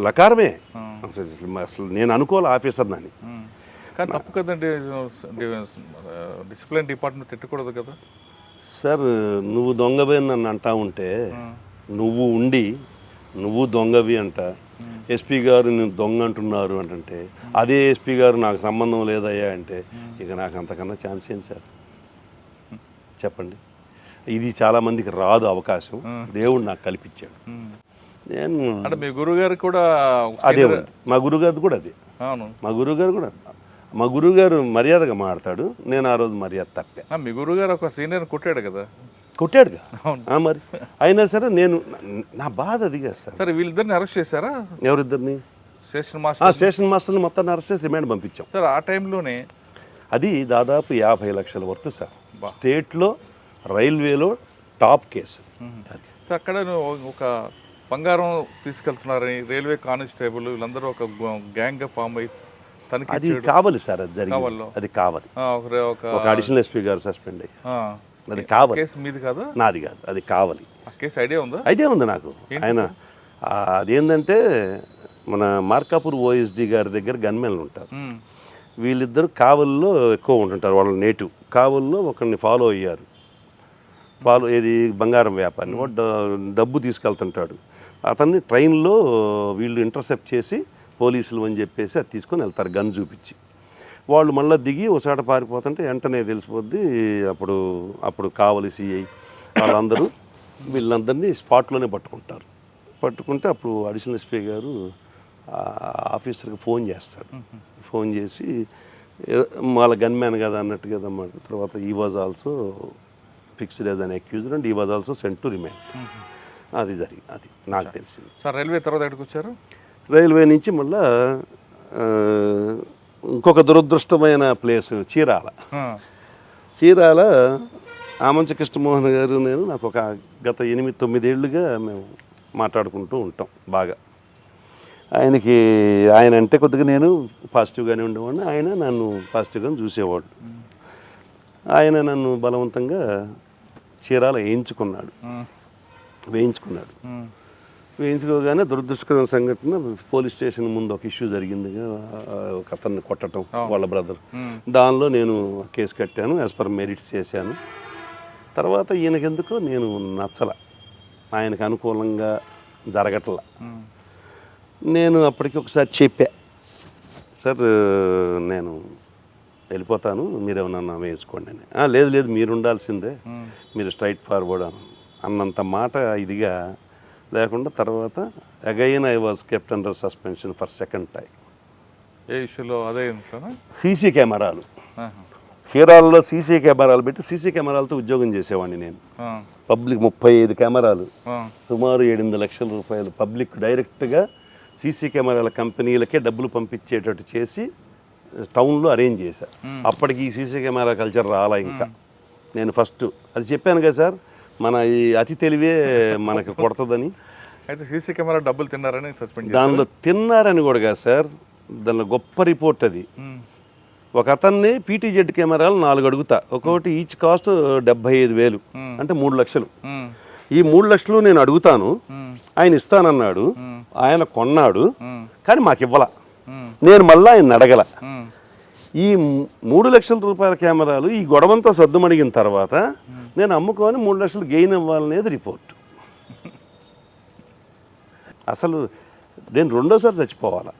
లకారమే అసలు నేను అనుకోవాలి ఆఫీసర్ అని. కానీ తప్పు కదండి, డిసిప్లిన్ డిపార్ట్మెంట్ తిట్టకూడదు కదా సార్. నువ్వు దొంగవి అని నన్ను అంటా ఉంటే, నువ్వు ఉండి నువ్వు దొంగవి అంట, ఎస్పీ గారు నేను దొంగ అంటున్నారు అంటే, అదే ఎస్పీ గారు నాకు సంబంధం లేదయ్యా అంటే, ఇక నాకు అంతకన్నా ఛాన్స్ ఏంటి సార్ చెప్పండి. ఇది చాలా మందికి రాదు అవకాశం, దేవుడు నాకు కల్పించాడు. నేను అంటే మీ గురుగారు కూడా అదే, మా గురుగారు కూడా అదే, మా గురుగారు మర్యాదగా మాడతాడు, నేను ఆ రోజు మర్యాద తప్పే. మీ గురుగారు ఒక సీనియర్ కొట్టాడుగా మరి. అయినా సరే నేను నా బాధ అది కదా సార్. సరే వీళ్ళిద్దరిని అరెస్ట్ చేశారా? ఎవరిద్దరిని? స్టేషన్ మాస్టర్ని మొత్తాన్ని అరెస్ట్ చేసి రిమాండ్ పంపించాం సార్. ఆ టైంలోనే అది దాదాపు 50 లక్షల వర్త్ సార్. స్టేట్లో రైల్వేలో టాప్ కేసు. సార్ అక్కడ ఒక బంగారం తీసుకెళ్తున్నారని రైల్వే కానిస్టేబుల్ వీళ్ళందరూ ఒక గ్యాంగ్ ఫామ్ అయి అది కావాలి సార్, అది జరిగింది, అది కావాలి. ఒక అడిషనల్ ఎస్పీ గారు సస్పెండ్ అయ్యారు, అది కావాలి. మీది కాదు, నాది కాదు, అది కావాలి. కేసు ఐడియా ఉందా? ఐడియా ఉంది నాకు. ఆయన అదేంటంటే మన మార్కాపూర్ ఓఎస్డి గారి దగ్గర గన్మెన్లు ఉంటారు. వీళ్ళిద్దరు కావల్లో ఎక్కువ ఉంటుంటారు, వాళ్ళ నేటివ్ కావల్లో ఒకరిని ఫాలో అయ్యారు. ఏది బంగారం వ్యాపారిని, వాడు డబ్బు తీసుకెళ్తుంటాడు. అతన్ని ట్రైన్లో వీళ్ళు ఇంటర్సెప్ట్ చేసి పోలీసులు అని చెప్పేసి అది తీసుకొని వెళ్తారు, గన్ చూపించి. వాళ్ళు మళ్ళీ దిగి ఒకసాట పారిపోతుంటే వెంటనే తెలిసిపోద్ది. అప్పుడు కావలి సిఐ వాళ్ళందరూ వీళ్ళందరినీ స్పాట్లోనే పట్టుకుంటారు. పట్టుకుంటే అప్పుడు అడిషనల్ ఎస్పీ గారు ఆఫీసర్కి ఫోన్ చేస్తాడు. ఫోన్ చేసి వాళ్ళ గన్ మ్యాన్ కదా అన్నట్టు కదా అన్నమాట. తర్వాత he was also fixed as an accused and he was also sent to remand. అది జరిగింది, అది నాకు తెలిసింది సార్. రైల్వే తర్వాత ఎక్కడికి వచ్చారు? రైల్వే నుంచి మళ్ళా ఇంకొక దురదృష్టమైన ప్లేస్ చీరాల ఆమంచ కృష్ణమోహన్ గారు నేను నాకు ఒక గత 8-9 ఏళ్ళుగా మేము మాట్లాడుకుంటూ ఉంటాం బాగా. ఆయన అంటే కొద్దిగా నేను పాజిటివ్గానే ఉండేవాడిని, ఆయన నన్ను పాజిటివ్గానే చూసేవాడు. ఆయన నన్ను బలవంతంగా చీరాల వేయించుకోగానే దురదృష్టకరమైన సంఘటన, పోలీస్ స్టేషన్ ముందు ఒక ఇష్యూ జరిగిందిగా, ఒక అతన్ని కొట్టడం వాళ్ళ బ్రదర్. దానిలో నేను కేసు కట్టాను, యాజ్ పర్ మెరిట్స్ చేశాను. తర్వాత ఈయనకెందుకో నేను నచ్చల, ఆయనకు అనుకూలంగా జరగట్ల. నేను అప్పటికి ఒకసారి చెప్పా, సార్ నేను వెళ్ళిపోతాను, మీరేమన్నా వేసుకోండి అని. లేదు మీరు ఉండాల్సిందే, మీరు స్ట్రైట్ ఫార్వర్డ్ అన్నంత మాట ఇదిగా లేకుండా. తర్వాత again I was kept under suspension for second time. ఏ ఇష్యూలో? అదే సీసీ కెమెరాలు, చీరాలలో సీసీ కెమెరాలు పెట్టి సీసీ కెమెరాలతో ఉద్యోగం చేసేవాడిని నేను. పబ్లిక్ 35 కెమెరాలు, సుమారు 7-8 లక్షల రూపాయలు పబ్లిక్ డైరెక్ట్గా సీసీ కెమెరాల కంపెనీలకే డబ్బులు పంపించేటట్టు చేసి టౌన్లో అరేంజ్ చేశారు. అప్పటికి ఈ సీసీ కెమెరా కల్చర్ రాలా ఇంకా. నేను ఫస్ట్ అది చెప్పాను కదా సార్, మన ఈ అతి తెలివే మనకు కొడుతుందని. అయితే సీసీ కెమెరా డబ్బులు తిన్నారని సస్పెండ్ దానిలో తిన్నారని కూడా కాదు సార్, దానిలో గొప్ప రిపోర్ట్ అది. ఒక అతన్ని పీటీజెడ్ కెమెరాలు 4 అడుగుతా, ఒక్కొక్కటి ఈచ్ కాస్ట్ 75,000, అంటే 3 లక్షలు. ఈ 3 లక్షలు నేను అడుగుతాను, ఆయన ఇస్తానన్నాడు, ఆయన కొన్నాడు, కానీ మాకు ఇవ్వాల. నేను మళ్ళీ ఆయన అడగల. ఈ 3 లక్షల రూపాయల కెమెరాలు ఈ గొడవంతా సద్దుమణిగిన తర్వాత నేను అమ్ముకొని 3 లక్షలు గెయిన్ ఇవ్వాలనేది రిపోర్ట్. అసలు నేను రెండోసారి చచ్చిపోవాలా,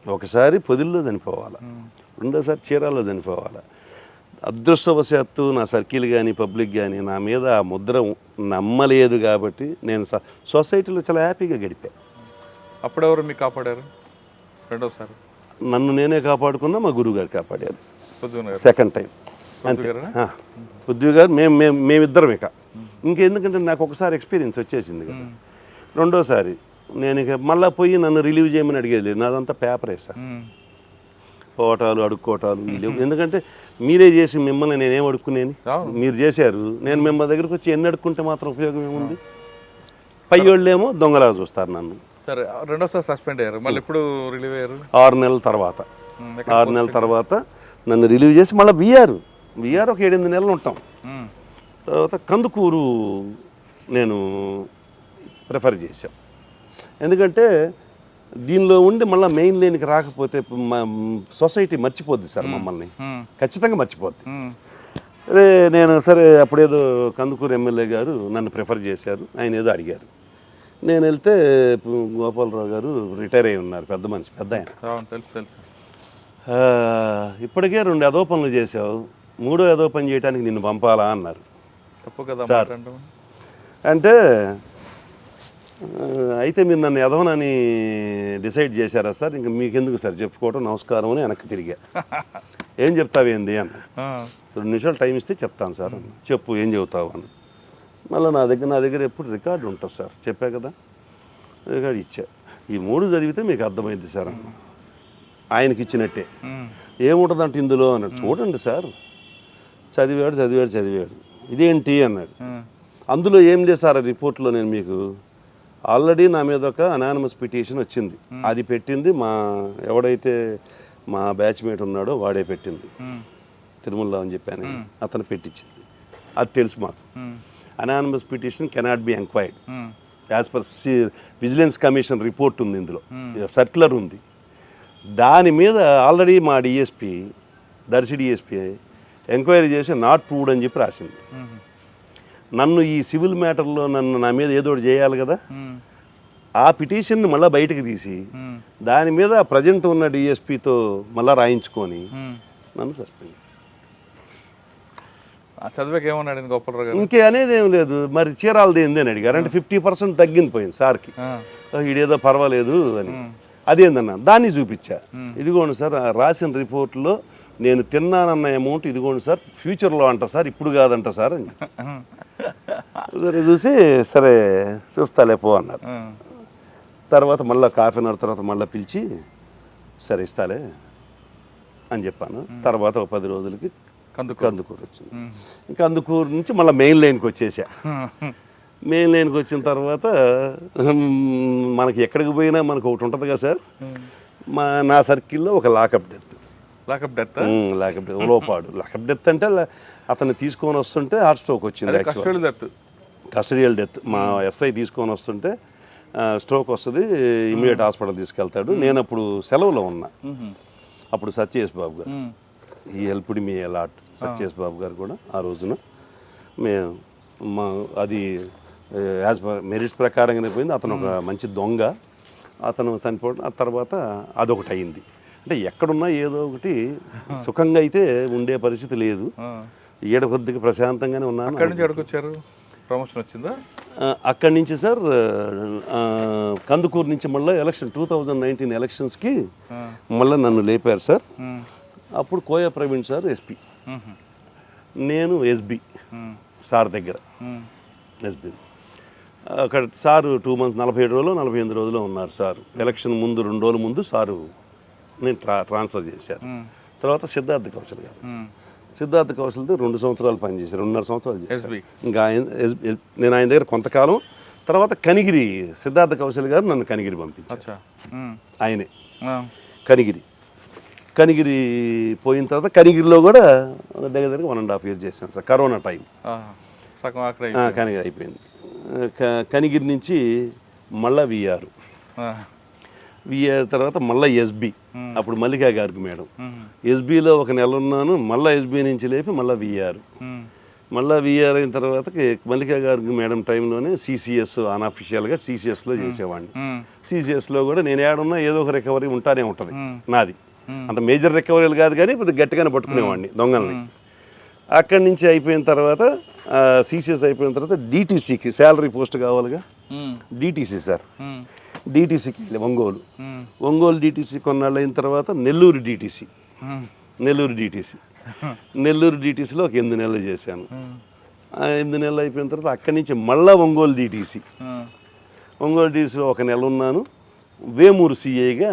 ఒకసారి పొదిల్లో చనిపోవాలా, రెండోసారి చీరాల్లో చనిపోవాలా. అదృష్టవశాత్తు నా సర్కిల్ కానీ పబ్లిక్ కానీ నా మీద ఆ ముద్ర నమ్మలేదు కాబట్టి నేను సొసైటీలో చాలా హ్యాపీగా గడిపా. అప్పుడెవరు మీకు కాపాడారు రెండోసారి? నన్ను నేనే కాపాడుకున్నా, మా గురువు గారు కాపాడారు పొద్దున్న సెకండ్ టైం. అంతే, ఉద్యోగి గారు మేమిద్దరం ఇంకెందుకంటే నాకు ఒకసారి ఎక్స్పీరియన్స్ వచ్చేసింది కదా. రెండోసారి నేను ఇక మళ్ళీ పోయి నన్ను రిలీవ్ చేయమని అడిగేది లేదు, నాదంతా పేపరే సార్. పోవటాలు అడుక్కోవటాలు లేవు, ఎందుకంటే మీరే చేసి మిమ్మల్ని నేనేం అడుక్కునేని, మీరు చేశారు. నేను మిమ్మల్ని దగ్గరికి వచ్చి ఎన్ని అడుక్కుంటే మాత్రం ఉపయోగం ఏముంది? పై వాళ్ళేమో దొంగలాగా చూస్తారు నన్ను. సరే, రెండోసారి సస్పెండ్ అయ్యారు, మళ్ళీ ఎప్పుడు రిలీవ్ అయ్యారు? 6 నెలల తర్వాత. 6 నెలల తర్వాత నన్ను రిలీవ్ చేసి మళ్ళీ విఆర్ ఒక 7-8 నెలలు ఉంటాం. తర్వాత కందుకూరు నేను ప్రిఫర్ చేశాం, ఎందుకంటే దీనిలో ఉండి మళ్ళీ మెయిన్ లేనికి రాకపోతే సొసైటీ మర్చిపోద్ది సార్, మమ్మల్ని ఖచ్చితంగా మర్చిపోద్ది. అదే నేను సరే అప్పుడేదో కందుకూరు ఎమ్మెల్యే గారు నన్ను ప్రిఫర్ చేశారు, ఆయన ఏదో అడిగారు. నేను వెళ్తే గోపాలరావు గారు రిటైర్ అయి ఉన్నారు, పెద్ద మనిషి, పెద్ద ఆయన. తెలుసు. ఇప్పటికే 2 ఏదో పనులు చేసావు, 3వ ఏదో పని చేయడానికి నిన్ను పంపాలా అన్నారు. తప్పు కదా సార్ అంటే, అయితే మీరు నన్ను ఎదవనని డిసైడ్ చేశారా సార్, ఇంకా మీకెందుకు సార్ చెప్పుకోవటం, నమస్కారం అని వెనక్కి తిరిగా. ఏం చెప్తావేంది అన్న. 2 నిమిషాలు టైం ఇస్తే చెప్తాను సార్ అన్న. చెప్పు ఏం చెబుతావు అని. మళ్ళీ నా దగ్గర ఎప్పుడు రికార్డు ఉంటుంది సార్, చెప్పా కదా, రికార్డు ఇచ్చా. ఈ 3 చదివితే మీకు అర్థమైంది సార్ అన్న. ఆయనకి ఇచ్చినట్టే. ఏముంటుందంటే ఇందులో అన్నాడు. చూడండి సార్, చదివాడు, ఇదేంటి అన్నాడు. అందులో ఏం లేదు సార్, ఆ రిపోర్ట్లో నేను మీకు ఆల్రెడీ నా మీద ఒక అనానిమస్ పిటిషన్ వచ్చింది, అది పెట్టింది ఎవడైతే మా బ్యాచ్మేట్ ఉన్నాడో వాడే పెట్టింది, తిరుమల అని చెప్పాను, అతను పెట్టించింది. అది తెలుసు మాకు. Anonymous petition cannot be enquired as per vigilance commission report ఉంది, ఇందులో సర్క్యులర్ ఉంది. దాని మీద ఆల్రెడీ మా డిఎస్పీ, దర్శి డిఎస్పీ ఎంక్వైరీ చేసి నాట్ ప్రూవ్డ్ అని చెప్పి రాసింది. నన్ను ఈ సివిల్ మ్యాటర్లో నా మీద ఏదో ఒకటి చేయాలి కదా, ఆ పిటిషన్ని మళ్ళీ బయటకు తీసి దాని మీద ప్రజెంట్ ఉన్న డిఎస్పీతో మళ్ళీ రాయించుకొని నన్ను సస్పెండ్ చేశారు. చదివాక ఏమన్నాడు గోపాలరావు గారు? ఇంకే అనేది ఏం లేదు, మరి చీరాలది ఏంది అని అడిగారు. అంటే 50% తగ్గింది పోయింది సార్కి, ఇదేదో పర్వాలేదు అని. అదేందన్నా దాన్ని చూపించా, ఇదిగోండి సార్ రాసిన రిపోర్ట్లో నేను తిన్నానన్న అమౌంట్ ఇదిగోండి సార్, ఫ్యూచర్లో అంట సార్, ఇప్పుడు కాదంట సార్ అని. సరే చూసి సరే చూస్తాలే పో అన్నారు. తర్వాత మళ్ళీ ½ అవర్ తర్వాత మళ్ళీ పిలిచి సరే ఇస్తాలే అని చెప్పాను. తర్వాత ఒక 10 రోజులకి కందుకూరు వచ్చింది. కందుకూరు నుంచి మళ్ళీ మెయిన్ లైన్కి వచ్చేసా. మెయిన్ లైన్కి వచ్చిన తర్వాత మనకి ఎక్కడికి పోయినా మనకు ఒకటి ఉంటుంది కదా సార్, నా సర్కిల్లో ఒక లాకప్ డెత్ లోపాడు. లాకప్ డెత్ అంటే అతన్ని తీసుకొని వస్తుంటే హార్ట్ స్ట్రోక్ వచ్చింది. Custodial death. మా ఎస్ఐ తీసుకొని వస్తుంటే స్ట్రోక్ వస్తుంది, ఇమీడియట్ హాస్పిటల్ తీసుకెళ్తాడు. నేను అప్పుడు సెలవులో ఉన్నా. అప్పుడు సత్యేష్ బాబు గారు, ఈ హెల్ప్డ్ మీ అలాట్. సత్యేష్ బాబు గారు కూడా ఆ రోజున అది యాజ్ పర్ మెరిట్స్ ప్రకారంగానే పోయింది. అతను ఒక మంచి దొంగ, అతను చనిపోవడం. ఆ తర్వాత అదొకటి అయింది. అంటే ఎక్కడున్నా ఏదో ఒకటి సుఖంగా అయితే ఉండే పరిస్థితి లేదు. ఈడ కొద్దిగా ప్రశాంతంగానే ఉన్నాను. అక్కడి నుంచి ఎక్కడికొచ్చారు? ప్రమోషన్ వచ్చిందా? అక్కడి నుంచి సార్ కందుకూరు నుంచి మళ్ళీ 2019 ఎలక్షన్స్కి మళ్ళీ నన్ను లేపారు సార్. అప్పుడు కోయ ప్రవీణ్ సార్ ఎస్పీ, నేను ఎస్బీ సార్ దగ్గర. ఎస్బీ అక్కడ సారు 2 months 47 రోజులు 48 రోజులు ఉన్నారు సార్. ఎలక్షన్ ముందు 2 రోజుల ముందు సారు నేను ట్రాన్స్ఫర్ చేశారు. తర్వాత సిద్ధార్థ కౌశల్ గారు, సిద్ధార్థ కౌశల్తో 2 సంవత్సరాలు పనిచేశాను, 2.5 సంవత్సరాలు చేశాను. SB. ఇంకా నేను ఆయన దగ్గర కొంతకాలం తర్వాత కనిగిరి సిద్ధార్థ కౌశల్ గారు నన్ను కనిగిరి పంపించారు. అచ్చా. ఆయనే కనిగిరి పోయిన తర్వాత కనిగిరిలో కూడా దగ్గర 1.5 years చేశాను సార్. కరోనా టైం సగం అక్కడ కనిగిరి అయిపోయింది. కనిగిరి నుంచి మళ్ళా విఆర్ తర్వాత మళ్ళీ ఎస్బి, అప్పుడు మల్లికా గారికి మేడం. ఎస్బిలో 1 నెల ఉన్నాను, మళ్ళీ ఎస్బి నుంచి లేపి మళ్ళీ విఆర్ అయిన తర్వాత మల్లికా గారికి మేడం టైంలోనే సిసిఎస్ అన్అఫిషియల్గా సిసిఎస్లో చేసేవాడిని. సిసిఎస్లో కూడా నేను ఏడున్నా ఏదో ఒక రికవరీ ఉంటానే ఉంటుంది నాది. అంత మేజర్ రికవరీలు కాదు కానీ కొద్దిగా గట్టిగానే పట్టుకునేవాడిని దొంగల్ని. అక్కడి నుంచి అయిపోయిన తర్వాత సిసిఎస్ అయిపోయిన తర్వాత డిటీసీకి శాలరీ పోస్ట్ కావాలిగా, డిటీసీ సార్, డిటీసీకి వెళ్ళి ఒంగోలు డిటీసీ కొన్నాళ్ళు అయిన తర్వాత నెల్లూరు డిటీసీలో ఒక 8 నెలలు చేశాను. 8 నెలలు అయిపోయిన తర్వాత అక్కడి నుంచి మళ్ళీ ఒంగోలు డిటీసీలో 1 నెల ఉన్నాను. వేమూరు సిఐగా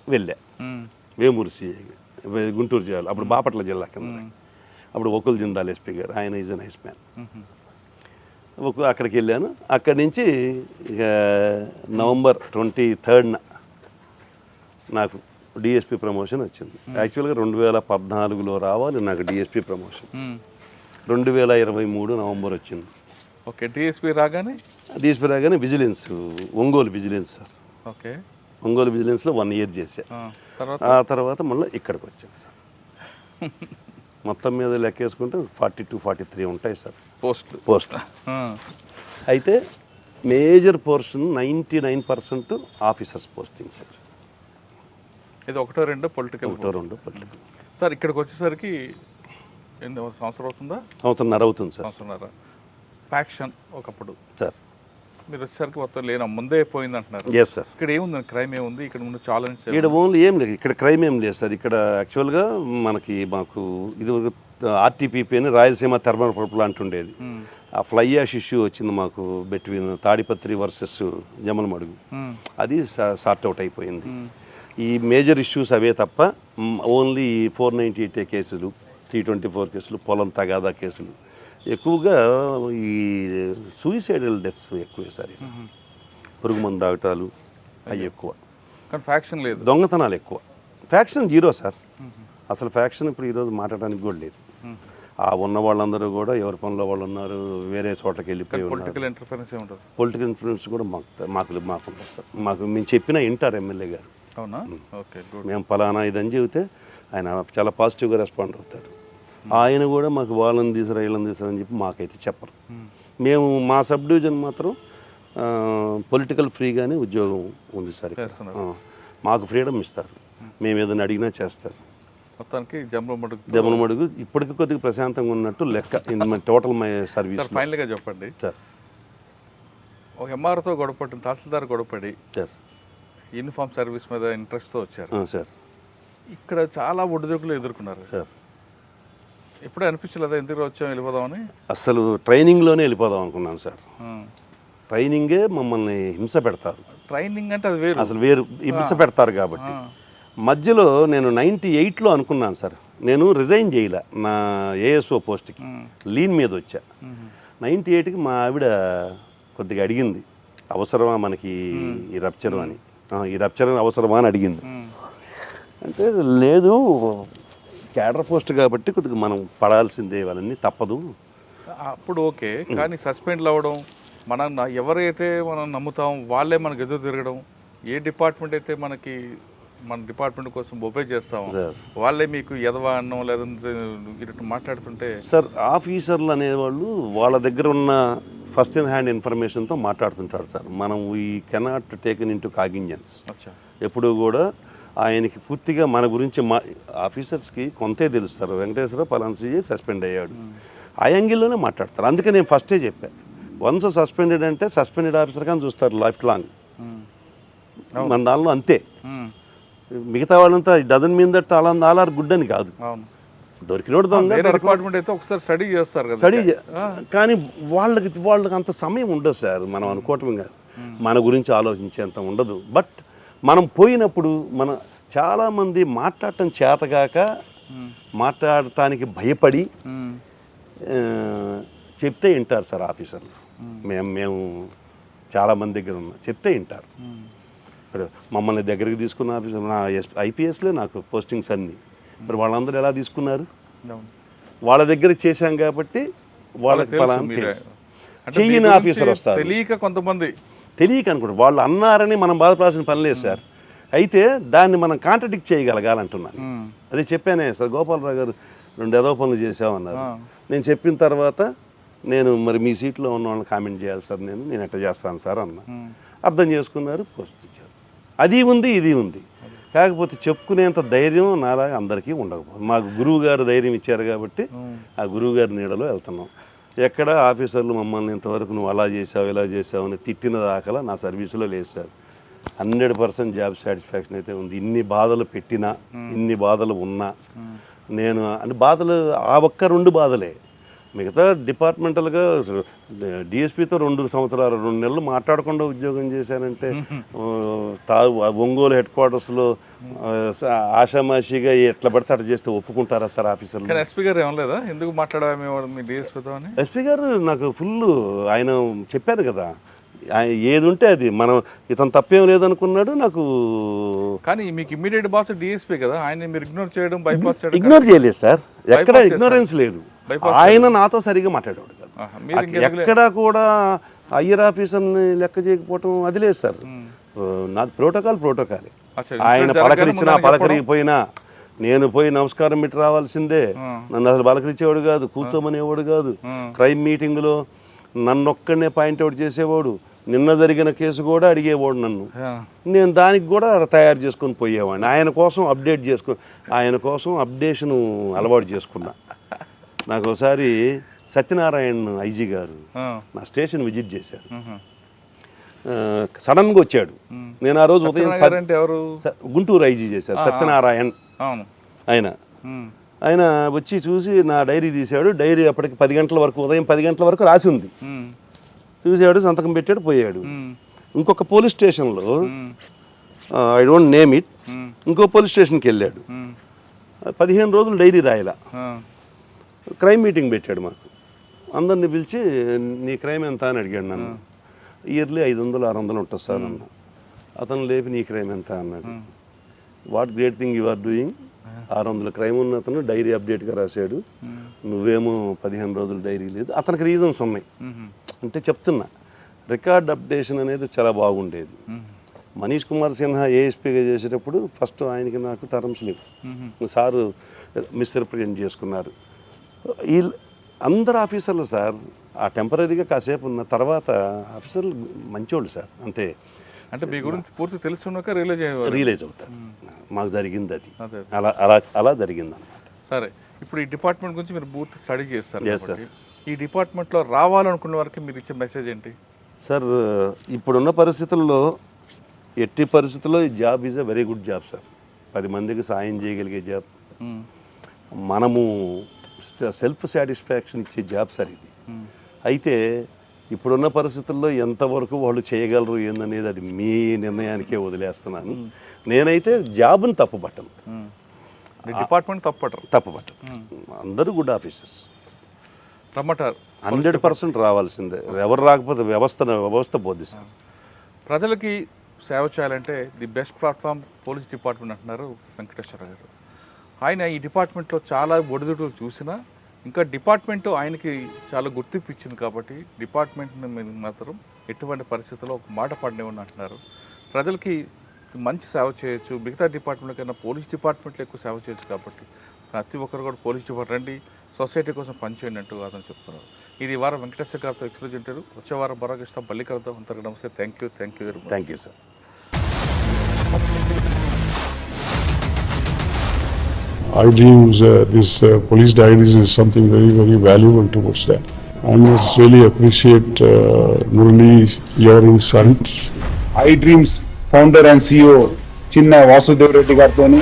వెళ్ళా. వేమూరు సిఐగా గుంటూరు జిల్లా, అప్పుడు బాపట్ల జిల్లా కింద. అప్పుడు ఒకుల్ జిందాల్ ఎస్పీ గారు, ఆయన ఈజ్ అ నైస్ మ్యాన్. అక్కడికి వెళ్ళాను. అక్కడి నుంచి ఇక November 23rd నాకు డిఎస్పీ ప్రమోషన్ వచ్చింది. యాక్చువల్గా 2014లో రావాలి నాకు డిఎస్పీ ప్రమోషన్. 2023 November వచ్చింది. ఓకే. డిఎస్పీ రాగానే vigilance, Ongole vigilance sir. Okay. Ongole విజిలెన్స్లో 1 year చేశా. ఆ తర్వాత మళ్ళీ ఇక్కడికి వచ్చాను సార్. మొత్తం మీద లెక్కేసుకుంటే 42-43 ఉంటాయి సార్ పోస్ట్. అయితే major portion 99% officers posting sir. ఇది 1-2 పొలిటికల్. సార్ ఇక్కడికి వచ్చేసరికి ఎన్ని సంవత్సరం అవుతుందా? సంవత్సరంన్నర అవుతుంది సార్. ఫ్యాక్షన్ ఒకప్పుడు సార్, మీరు వచ్చేసరికి మొత్తం లేనా ముందే పోయింది అంటున్నారు. Yes sir. ఇక్కడ ఏముంది, క్రైమ్ ఏముంది ఇక్కడ ముందు? ఛాలెంజ్ ఇక్కడ ఓన్లీ ఏం లేదు, ఇక్కడ క్రైమ్ ఏం లేదు సార్. ఇక్కడ యాక్చువల్గా మాకు ఇది ఆర్టీపీపీ అని రాయలసీమ థర్మల్ పవర్ ప్లాంట్ ఉండేది. ఆ ఫ్లై యాష్ ఇష్యూ వచ్చింది మాకు బిట్వీన్ తాడిపత్రి వర్సెస్ జమ్మలమడుగు. అది సార్ట్ అవుట్ అయిపోయింది. ఈ మేజర్ ఇష్యూస్ అవే తప్ప ఓన్లీ 498 కేసులు, 324 కేసులు, పొలం తగాదా కేసులు ఎక్కువగా. ఈ సూయిసైడల్ డెత్స్ ఎక్కువే సార్. పురుగు మందు తాగటాలు అవి ఎక్కువ, కానీ ఫ్యాక్షన్ లేదు. దొంగతనాలు ఎక్కువ. Faction 0 sir. అసలు ఫ్యాక్షన్ ఇప్పుడు ఈరోజు మాట్లాడడానికి కూడా లేదు. ఆ ఉన్న వాళ్ళందరూ కూడా ఎవరి పనిలో వాళ్ళు ఉన్నారు, వేరే చోటకి వెళ్ళిపోయి ఉన్నారు. పొలిటికల్ ఇన్ఫ్లుయెన్స్ కూడా మాకు సార్. మేము చెప్పినా వింటారు ఎమ్మెల్యే గారు. అవునా? Okay, good. మేము ఫలానా ఇదని చెబితే ఆయన చాలా పాజిటివ్గా రెస్పాండ్ అవుతాడు. ఆయన కూడా మాకు వాళ్ళని తీసుకురా వీళ్ళని తీసుకురా అని చెప్పి మాకైతే చెప్పరు. మేము మా సబ్ డివిజన్ మాత్రం పొలిటికల్ ఫ్రీగానే ఉద్యోగం ఉంది సార్. మాకు ఫ్రీడమ్ ఇస్తారు, మేము ఏదైనా అడిగినా చేస్తారు. మొత్తానికి జమ్మలమడుగు ఇప్పటికి కొద్దిగా ప్రశాంతంగా ఉన్నట్టు లెక్క. Total my service. ఫైనల్గా చెప్పండి సార్. ఒక ఎంఆర్తో గొడవపడి, తహసీల్దార్ గొడవపడి సార్ యూనిఫామ్ సర్వీస్ మీద ఇంట్రెస్ట్తో వచ్చారు సార్. ఇక్కడ చాలా ఒడిదుడుకులు ఎదుర్కొన్నారు సార్. ఎప్పుడే అనిపించలేదా ఎందుకు వచ్చాం వెళ్ళిపోదామని? అసలు ట్రైనింగ్లోనే వెళ్ళిపోదాం అనుకున్నాను సార్. ట్రైనింగే మమ్మల్ని హింస పెడతారు. ట్రైనింగ్ అంటే అది వేరు, అసలు వేరు. హింస పెడతారు కాబట్టి మధ్యలో నేను 98లో అనుకున్నాను సార్. నేను రిజైన్ చేయలే నా ఏఎస్ఓ పోస్ట్కి, లీన్ మీద వచ్చా. 98కి మా ఆవిడ కొద్దిగా అడిగింది, అవసరమా మనకి ఈ రప్చర్ అని, ఈ రప్చర్ అవసరమా అని అడిగింది. అంటే లేదు, క్యాడర్ పోస్ట్ కాబట్టి కొద్దిగా మనం పడాల్సిందే, వాళ్ళని తప్పదు. అప్పుడు ఓకే, కానీ సస్పెండ్లు అవ్వడం, మనం ఎవరైతే మనం నమ్ముతాం వాళ్ళే మనకు ఎదురు తిరగడం, ఏ డిపార్ట్మెంట్ అయితే మనకి మన డిపార్ట్మెంట్ కోసం ఒబే చేస్తాం వాళ్ళే మీకు ఎదవా అన్నం లేదంటే ఇటు మాట్లాడుతుంటే సార్, ఆఫీసర్లు అనేవాళ్ళు వాళ్ళ దగ్గర ఉన్న ఫస్ట్ ఇన్ హ్యాండ్ ఇన్ఫర్మేషన్తో మాట్లాడుతుంటారు సార్. మనం we cannot taken into cognizance. ఎప్పుడు కూడా ఆయనకి పూర్తిగా మన గురించి ఆఫీసర్స్కి కొంతే తెలుస్తారు. వెంకటేశ్వరరావు పలాన్సీ సస్పెండ్ అయ్యాడు, ఆ యాంగిల్లోనే మాట్లాడతారు. అందుకే నేను ఫస్టే చెప్పాను, వన్స్ సస్పెండెడ్ అంటే సస్పెండెడ్ ఆఫీసర్ కానీ చూస్తారు లైఫ్ లాంగ్. మన దానిలో అంతే. మిగతా వాళ్ళంతా doesn't mean that all are good అని కాదు. దొరికినోడు దొంగ డిపార్ట్మెంట్ అయితే ఒకసారి స్టడీ చేస్తారు కదా, స్టడీ. కానీ వాళ్ళకి అంత సమయం ఉండదు సార్. మనం అనుకోవటం కాదు, మన గురించి ఆలోచించేంత ఉండదు. బట్ మనం పోయినప్పుడు చాలామంది మాట్లాడటం చేతగాక మాట్లాడటానికి భయపడి చెప్తే వింటారు సార్ ఆఫీసర్లు. మేము చాలామంది దగ్గర ఉన్నా చెప్తే వింటారు. ఇప్పుడు మమ్మల్ని దగ్గరికి తీసుకున్న ఆఫీసర్ నా ఐపీఎస్లో నాకు పోస్టింగ్స్ అన్నీ, మరి వాళ్ళందరూ ఎలా తీసుకున్నారు? వాళ్ళ దగ్గర చేశాం కాబట్టి వాళ్ళకి ఫలానా తెలుసు. చెయ్యని ఆఫీసర్ వస్తారు తెలియక అనుకుంటారు. వాళ్ళు అన్నారని మనం బాధపడాల్సిన పని లేదు సార్. అయితే దాన్ని మనం కాంట్రడిక్ట్ చేయగలగాలంటున్నాను. అదే చెప్పానే సార్, గోపాలరావు గారు 2 ఏదో పనులు చేసామన్నారు. నేను చెప్పిన తర్వాత నేను మరి మీ సీట్లో ఉన్న వాళ్ళని కామెంట్ చేయాలి సార్, నేను ఎట్లా చేస్తాను సార్ అన్న. అర్థం చేసుకున్నారు, పోస్ట్ ఇచ్చారు. అది ఉంది ఇది ఉంది. కాకపోతే చెప్పుకునేంత ధైర్యం నాలాగా అందరికీ ఉండకపోదు. మాకు గురువు గారు ధైర్యం ఇచ్చారు కాబట్టి ఆ గురువు గారి నీడలో వెళ్తున్నాం. ఎక్కడ ఆఫీసర్లు మమ్మల్ని ఇంతవరకు నువ్వు అలా చేసావు ఇలా చేసావు అని తిట్టిన దాఖలా నా సర్వీసులో లేదు సార్. 100% జాబ్ సాటిస్ఫాక్షన్ అయితే ఉంది. ఇన్ని బాధలు పెట్టినా, ఇన్ని బాధలు ఉన్నా, నేను అంటే బాధలు ఆ ఒక్క 2 బాధలే. మిగతా డిపార్ట్మెంటల్గా డిఎస్పీతో 2 సంవత్సరాలు 2 నెలలు మాట్లాడకుండా ఉద్యోగం చేశానంటే ఒంగోలు హెడ్ క్వార్టర్స్లో ఆషామాషిగా ఎట్లా పడితే అట్లా చేస్తే ఒప్పుకుంటారా సార్ ఆఫీసర్లు? ఎస్పీ గారు ఏమలేదా ఎందుకు మాట్లాడాలి డిఎస్పీతో? ఎస్పీ గారు నాకు ఫుల్ ఆయన చెప్పారు కదా, ఏది ఉంటే అది మనం ఇతను తప్పేం లేదనుకున్నాడు నాకు. కానీ మీకు ఇమ్మీడియట్ బాస్ డిఎస్పీ కదా, ఆయన మీరు ఇగ్నోర్ చేయడం, బైపాస్ చేయడం. ఇగ్నోర్ చేయలేదు సార్, ఎక్కడ ఇగ్నోరెన్స్ లేదు. ఆయన నాతో సరిగా మాట్లాడేవాడు కదా, ఎక్కడా కూడా హయ్యర్ ఆఫీసర్ని లెక్క చేయకపోవటం అది లేదు సార్. నాది ప్రోటోకాలే. ఆయన పలకరించినా పలకరిగిపోయినా నేను పోయి నమస్కారం పెట్టి రావాల్సిందే. నన్ను అసలు పలకరించేవాడు కాదు, కూర్చోమనేవాడు కాదు. క్రైమ్ మీటింగ్లో నన్నొక్కడనే పాయింట్అవుట్ చేసేవాడు. నిన్న జరిగిన కేసు కూడా అడిగేవాడు నన్ను. నేను దానికి కూడా తయారు చేసుకొని పోయేవాడిని. ఆయన కోసం అప్డేషన్ అలవాటు చేసుకున్నా. నాకు ఒకసారి సత్యనారాయణ ఐజీ గారు నా స్టేషన్ విజిట్ చేశారు. సడన్గా వచ్చాడు. నేను ఆ రోజు ఉదయం గుంటూరు ఐజీ చేశారు సత్యనారాయణ. ఆయన వచ్చి చూసి నా డైరీ తీశాడు. డైరీ అప్పటికి 10 గంటల వరకు, ఉదయం 10 గంటల వరకు రాసి ఉంది. చూసాడు, సంతకం పెట్టాడు, పోయాడు. ఇంకొక పోలీస్ స్టేషన్లో, ఐ డోంట్ నేమ్ ఇట్, ఇంకో పోలీస్ స్టేషన్కి వెళ్ళాడు. 15 రోజులు డైరీ రాయలా. క్రైమ్ మీటింగ్ పెట్టాడు మాకు. అందరిని పిలిచి నీ క్రైమ్ ఎంత అని అడిగాడు నన్ను. ఇయర్లీ 500-600 ఉంటుంది సార్ అన్న. అతను లేపి నీ క్రైమ్ ఎంత అన్నాడు. What great thing you are doing. 600 crime ఉన్న అతను డైరీ అప్డేట్గా రాశాడు, నువ్వేమో 15 రోజులు డైరీ లేదు. అతనికి రీజన్స్ ఉన్నాయి. అంటే చెప్తున్నా, రికార్డ్ అప్డేషన్ అనేది చాలా బాగుండేది. మనీష్ కుమార్ సిన్హా ఏఎస్పీగా చేసేటప్పుడు ఫస్ట్ ఆయనకి నాకు టర్మ్స్ లేవు. సారు మిస్రిప్రజెంట్ చేసుకున్నారు. అందరు ఆఫీసర్లు సార్ ఆ టెంపరీగా కాసేపు ఉన్న తర్వాత ఆఫీసర్లు మంచోళ్ళు సార్. అంతే. అంటే మీ గురించి పూర్తి తెలుసున్నాక రియలైజ్ అవుతారు మాకు జరిగింది అది. అలా జరిగింది అన్నమాట. సరే, ఇప్పుడు ఈ డిపార్ట్మెంట్ గురించి మీరు పూర్తి స్టడీ చేస్తారు. ఈ డిపార్ట్మెంట్లో రావాలనుకున్న వారికి మీరు ఇచ్చే మెసేజ్ ఏంటి సార్? ఇప్పుడున్న పరిస్థితుల్లో ఎట్టి పరిస్థితుల్లో ఈ job is a very good job sir. 10 మందికి సాయం చేయగలిగే జాబ్, మనము సెల్ఫ్ సాటిస్ఫాక్షన్ ఇచ్చే జాబ్ సార్ ఇది. అయితే ఇప్పుడున్న పరిస్థితుల్లో ఎంతవరకు వాళ్ళు చేయగలరు ఏందనేది అది మీ నిర్ణయానికే వదిలేస్తున్నాను. నేనైతే జాబ్ని తప్పుపట్టను, డిపార్ట్మెంట్ తప్పుపట్టను. అందరూ గుడ్ ఆఫీసర్స్ రమ్మటారు. 100% రావాల్సిందే. ఎవరు రాకపోతే వ్యవస్థ పోద్ది సార్. ప్రజలకి సేవ చేయాలంటే the best platform police department అంటున్నారు వెంకటేశ్వర గారు. ఆయన ఈ డిపార్ట్మెంట్లో చాలా ఒడిదుడుకులు చూసినా ఇంకా డిపార్ట్మెంట్ ఆయనకి చాలా గుర్తింపు ఇచ్చింది కాబట్టి డిపార్ట్మెంట్ని మాత్రం ఎటువంటి పరిస్థితుల్లో ఒక మాట పడినవని అంటున్నారు. ప్రజలకి మంచి సేవ చేయొచ్చు, మిగతా డిపార్ట్మెంట్ కన్నా పోలీస్ డిపార్ట్మెంట్లో ఎక్కువ సేవ చేయొచ్చు కాబట్టి ప్రతి ఒక్కరు కూడా పోలీస్ డిపార్ట్మెంట్ రండి, సొసైటీ కోసం పనిచేయండి అంటూ అతను చెప్తున్నారు. ఇది వారం వెంకటేశ్వర గారితో ఎక్స్క్లూజివ్ ఇంటర్వ్యూ. వచ్చే వారం మరొక ఇస్తాం, మళ్ళీ కలుద్దాం. అంతకు నమస్తే. Thank you very much. Thank you sir. I deem this police diaries is something very, very valuable towards that. I must really appreciate Murali, your insights. I Dreams founder and CEO Chinna Vasudev Reddy Gartoni,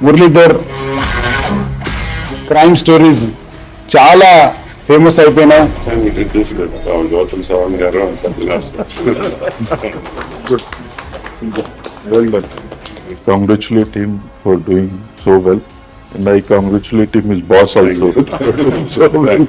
Muralidhar crime stories చాలా famous అయిపోయినాయి. గౌతమ్ సవాంగ్ గారు, Satyanarayana sir. Good. Well done. congratulate him for doing so well. And I congratulate him, his boss also. So well.